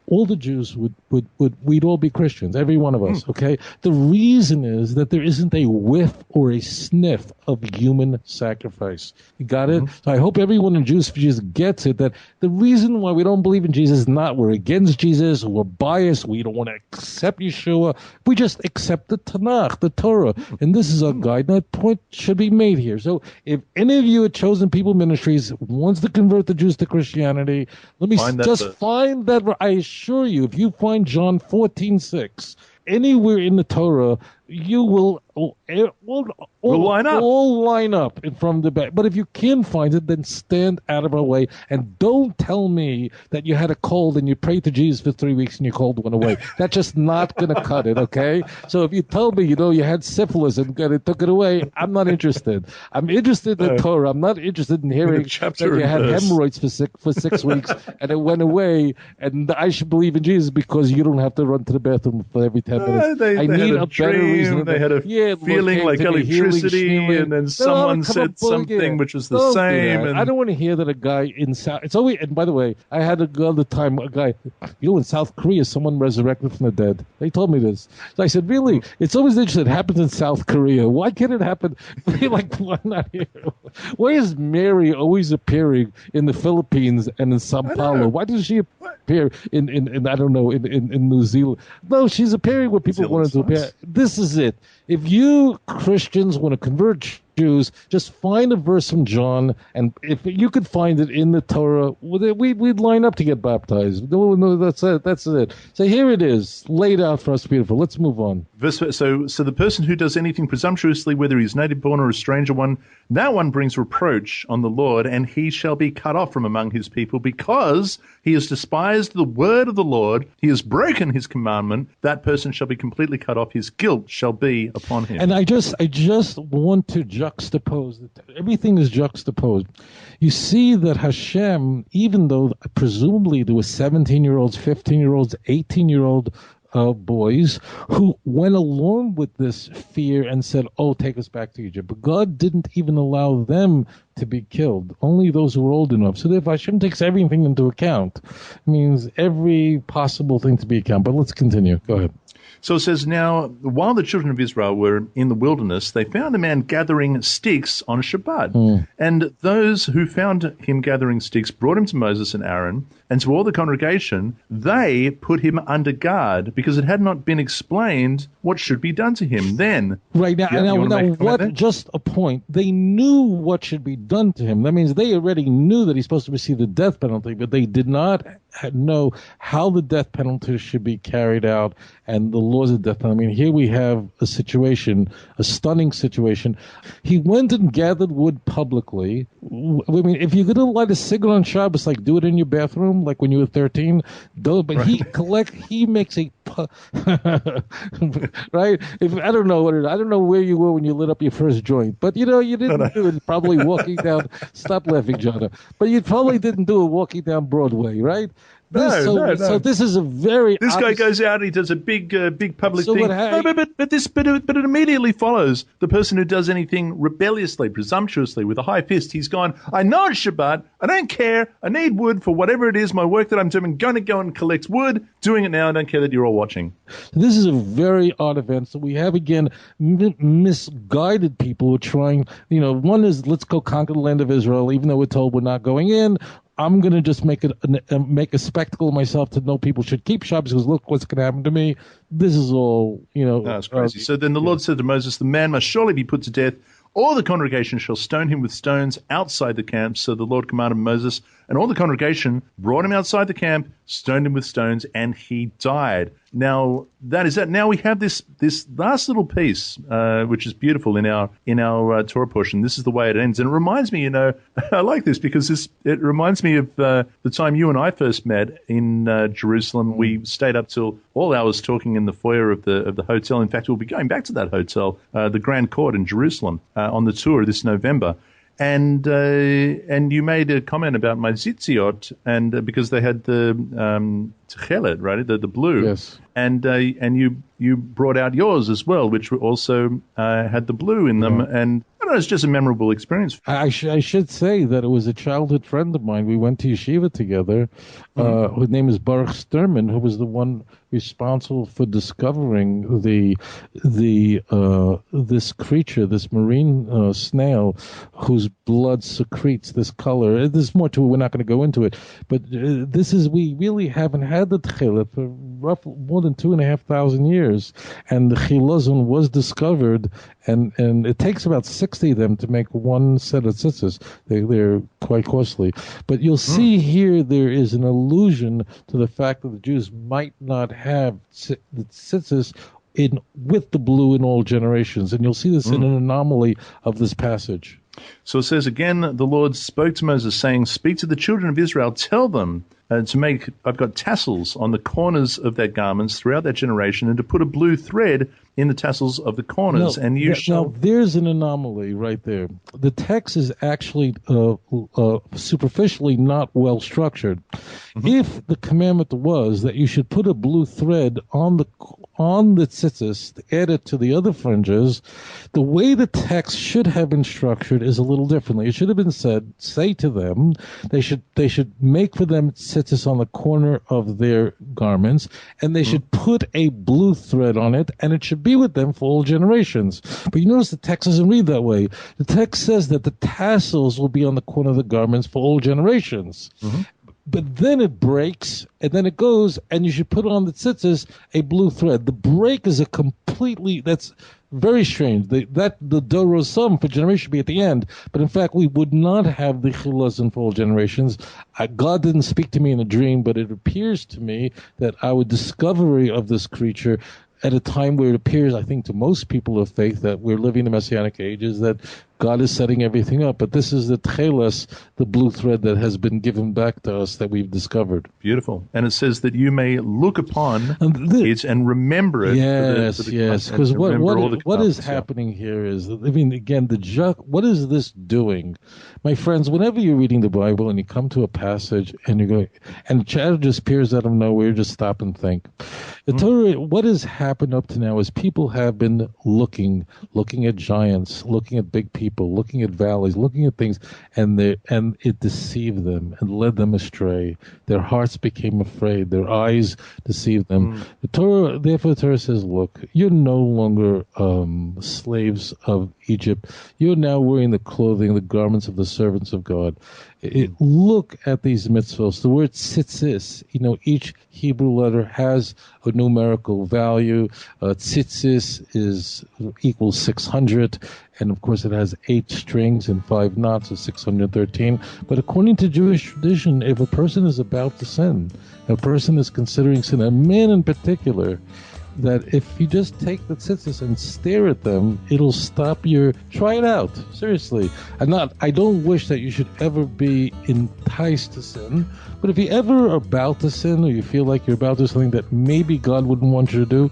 all the Jews we'd all be Christians, every one of us, okay? The reason is that there isn't a whiff or a sniff of human sacrifice. You got it? So I hope everyone in Jewish just gets it, that the reason why we don't believe in Jesus is not we're against Jesus, we're biased, we don't want to accept Yeshua. We just accept the Tanakh, the Torah. And this is our guide. And that point should be made here. So if any of you at Chosen People Ministries wants to convert the Jews to Christianity, let me find that. I assure you, if you find John 14:6 anywhere in the Torah, you will all line up from the back. But if you can find it, then stand out of our way and don't tell me that you had a cold and you prayed to Jesus for 3 weeks and your cold went away. That's just not going to cut it, okay? So if you tell me, you had syphilis and it took it away, I'm not interested. I'm interested in Torah. I'm not interested in hearing that you had hemorrhoids for 6 weeks and it went away, and I should believe in Jesus because you don't have to run to the bathroom for every 10 minutes. I need a better reason. They had a feeling like electricity, and then someone said something which was the same. And I don't want to hear that a guy in South. It's always. And by the way, I had a guy. In South Korea, someone resurrected from the dead. They told me this. So I said, really? It's always interesting. It happens in South Korea. Why can't it happen? Like, why not here? Why is Mary always appearing in the Philippines and in Sao Paulo? Why does she appear in I don't know in New Zealand? No, she's appearing where people wanted to appear. This is it. If you Christians want to convert Jews, just find a verse from John, and if you could find it in the Torah, we'd line up to get baptized. No, that's it. That's it. So here it is, laid out for us, beautiful. Let's move on. So the person who does anything presumptuously, whether he's native born or a stranger one, that one brings reproach on the Lord, and he shall be cut off from among his people, because he has despised the word of the Lord. He has broken his commandment. That person shall be completely cut off. His guilt shall be upon him. And I just want to juxtapose. Everything is juxtaposed. You see that Hashem, even though presumably there were 17-year-olds, 15-year-olds, 18-year-old boys who went along with this fear and said, oh, take us back to Egypt. But God didn't even allow them to be killed, only those who were old enough. So if Hashem takes everything into account, it means every possible thing to be accounted. But let's continue. Go ahead. So it says, now, while the children of Israel were in the wilderness, they found a man gathering sticks on Shabbat. And those who found him gathering sticks brought him to Moses and Aaron, and to all the congregation. They put him under guard, because it had not been explained what should be done to him then. Right, just a point. They knew what should be done to him. That means they already knew that he's supposed to receive the death penalty, but they did not know how the death penalty should be carried out and the laws of death penalty. I mean, here we have a situation, a stunning situation. He went and gathered wood publicly. I mean, if you're going to light a cigarette on Shabbos, like do it in your bathroom, like when you were 13. But right. He makes a right. I don't know where you were when you lit up your first joint, but you didn't do it probably walking down. Stop laughing, Jonah. But you probably didn't do it walking down Broadway, right? No. So this is a very. This guy goes out and he does a big public thing. But it immediately follows the person who does anything rebelliously, presumptuously, with a high fist. He's gone, I know it's Shabbat. I don't care. I need wood for whatever it is, my work that I'm doing. I'm going to go and collect wood. Doing it now. I don't care that you're all watching. This is a very odd event. So we have, again, misguided people who are trying, one is let's go conquer the land of Israel, even though we're told we're not going in. I'm going to just make a spectacle of myself to know people should keep Shabbos because look what's going to happen to me. This is all, That's crazy. So then the Lord said to Moses, the man must surely be put to death. All the congregation shall stone him with stones outside the camp. So the Lord commanded Moses, and all the congregation brought him outside the camp, stoned him with stones, and he died. Now that is that. Now we have this last little piece, which is beautiful in our Torah portion. This is the way it ends, and it reminds me, I like this because it reminds me of the time you and I first met in Jerusalem. We stayed up till all hours talking in the foyer of the hotel. In fact, we'll be going back to that hotel, the Grand Court in Jerusalem, on the tour this November. And you made a comment about my zitziot, and because they had the techelet, right, the blue, yes, and you brought out yours as well, which also had the blue in them, and I don't know, it's just a memorable experience. I should say that it was a childhood friend of mine. We went to yeshiva together, whose name is Baruch Sturman, who was the one responsible for discovering this creature, this marine snail, whose blood secretes this color. There's more to it. We're not going to go into it, but we really haven't had the tchila for roughly more than 2,500 years, and the chilazon was discovered, and it takes about 60 of them to make one set of tzitzis. They're quite costly, but you'll see here there is an allusion to the fact that the Jews might not have the tzitzis with the blue in all generations, and you'll see this in an anomaly of this passage. So it says again, the Lord spoke to Moses, saying, "Speak to the children of Israel, tell them to make, I've got tassels on the corners of their garments throughout that generation, and to put a blue thread in the tassels of the corners, and you shall..." Now, there's an anomaly right there. The text is actually superficially not well structured. If the commandment was that you should put a blue thread on the tzitzis to add it to the other fringes, the way the text should have been structured is a little differently. It should have been said, say to them, they should make for them tzitzis on the corner of their garments, and they should put a blue thread on it, and it should be with them for all generations. But you notice the text doesn't read that way. The text says that the tassels will be on the corner of the garments for all generations. But then it breaks, and then it goes, and you should put on the tzitzis a blue thread. The break is that's very strange. The Doros sum for generation should be at the end, but in fact we would not have the chilazon for all generations. God didn't speak to me in a dream, but it appears to me that our discovery of this creature at a time where it appears, I think, to most people of faith that we're living in the Messianic age, is that God is setting everything up. But this is the tchelas, the blue thread that has been given back to us that we've discovered. Beautiful. And it says that you may look upon it and remember it. Yes. Because what is happening here is, again, what is this doing? My friends, whenever you're reading the Bible and you come to a passage and you're going, and the chatter just appears out of nowhere, just stop and think. The Torah, what has happened up to now is people have been looking at giants, looking at big people, looking at valleys, looking at things, and it deceived them and led them astray. Their hearts became afraid. Their eyes deceived them. Therefore the Torah says, look, you're no longer slaves of Egypt. You're now wearing the clothing, the garments of the servants of God. Look at these mitzvahs. The word tzitzis, each Hebrew letter has a numerical value. Tzitzis equals 600, and of course it has 8 strings and 5 knots, so 613. But according to Jewish tradition, if a person is about to sin, a person is considering sin, a man in particular, that if you just take the tzitzis and stare at them, it'll stop try it out. Seriously. I don't wish that you should ever be enticed to sin, but if you ever are about to sin, or you feel like you're about to do something that maybe God wouldn't want you to do,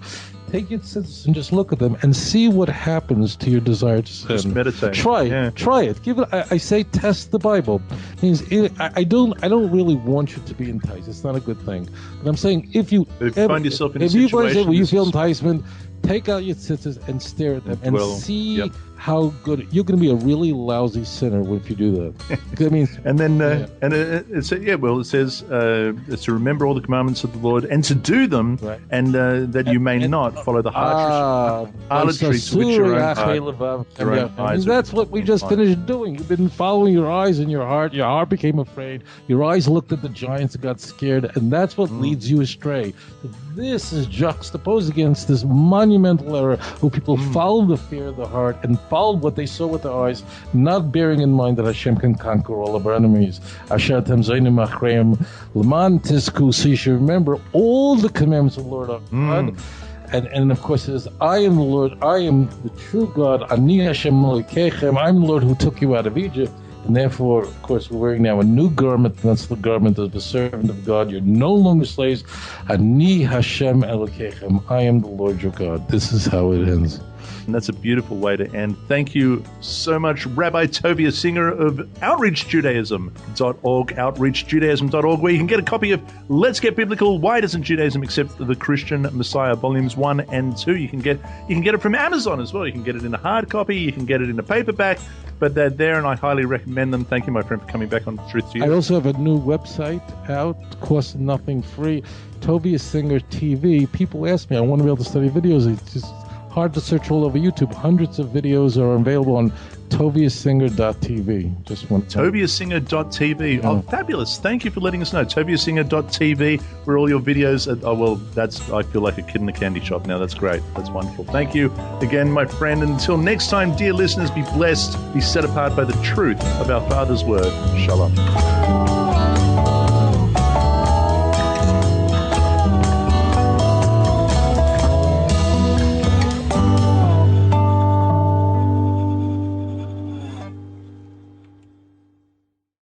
take your tzitzis and just look at them and see what happens to your desire to sin. Just meditate. Try it. Give it. I say test the Bible. It means I don't really want you to be enticed. It's not a good thing. But I'm saying if you find yourself in a situation where you feel enticement, take out your tzitzis and stare at them and see how good you're going to be. A really lousy sinner if you do that. And then it says it's to remember all the commandments of the Lord and to do them, and that you may not follow the harlotry to which your own eyes. That's what we just finished doing. You've been following your eyes and your heart. Your heart became afraid. Your eyes looked at the giants and got scared, and that's what leads you astray. This is juxtaposed against this monumental error where people follow the fear of the heart and followed what they saw with their eyes, not bearing in mind that Hashem can conquer all of our enemies. Asher atem zonim achreim l'man tizku, so you should remember all the commandments of the Lord our God. And of course it says, I am the Lord, I am the true God, Ani Hashem Elokeichem, I'm the Lord who took you out of Egypt. And therefore, of course, we're wearing now a new garment, and that's the garment of the servant of God. You're no longer slaves. Ani Hashem Elokeichem, I am the Lord your God. This is how it ends. And that's a beautiful way to end. Thank you so much, Rabbi Tovia, singer of OutreachJudaism.org, OutreachJudaism.org, where you can get a copy of Let's Get Biblical, Why Doesn't Judaism Accept the Christian Messiah, Volumes 1 and 2. You can get it from Amazon as well. You can get it in a hard copy, you can get it in a paperback, but they're there and I highly recommend them. Thank you, my friend, for coming back on Truth to You. I also have a new website out, costs nothing, free, Tovia Singer TV. People ask me, I want to be able to study videos. It's just hard to search all over YouTube. Hundreds of videos are available on toviasinger.tv. Just one. Toviasinger.tv. Oh, fabulous. Thank you for letting us know. Toviasinger.tv, where all your videos I feel like a kid in a candy shop now. That's great. That's wonderful. Thank you again, my friend. Until next time, dear listeners, be blessed, be set apart by the truth of our Father's word. Shalom.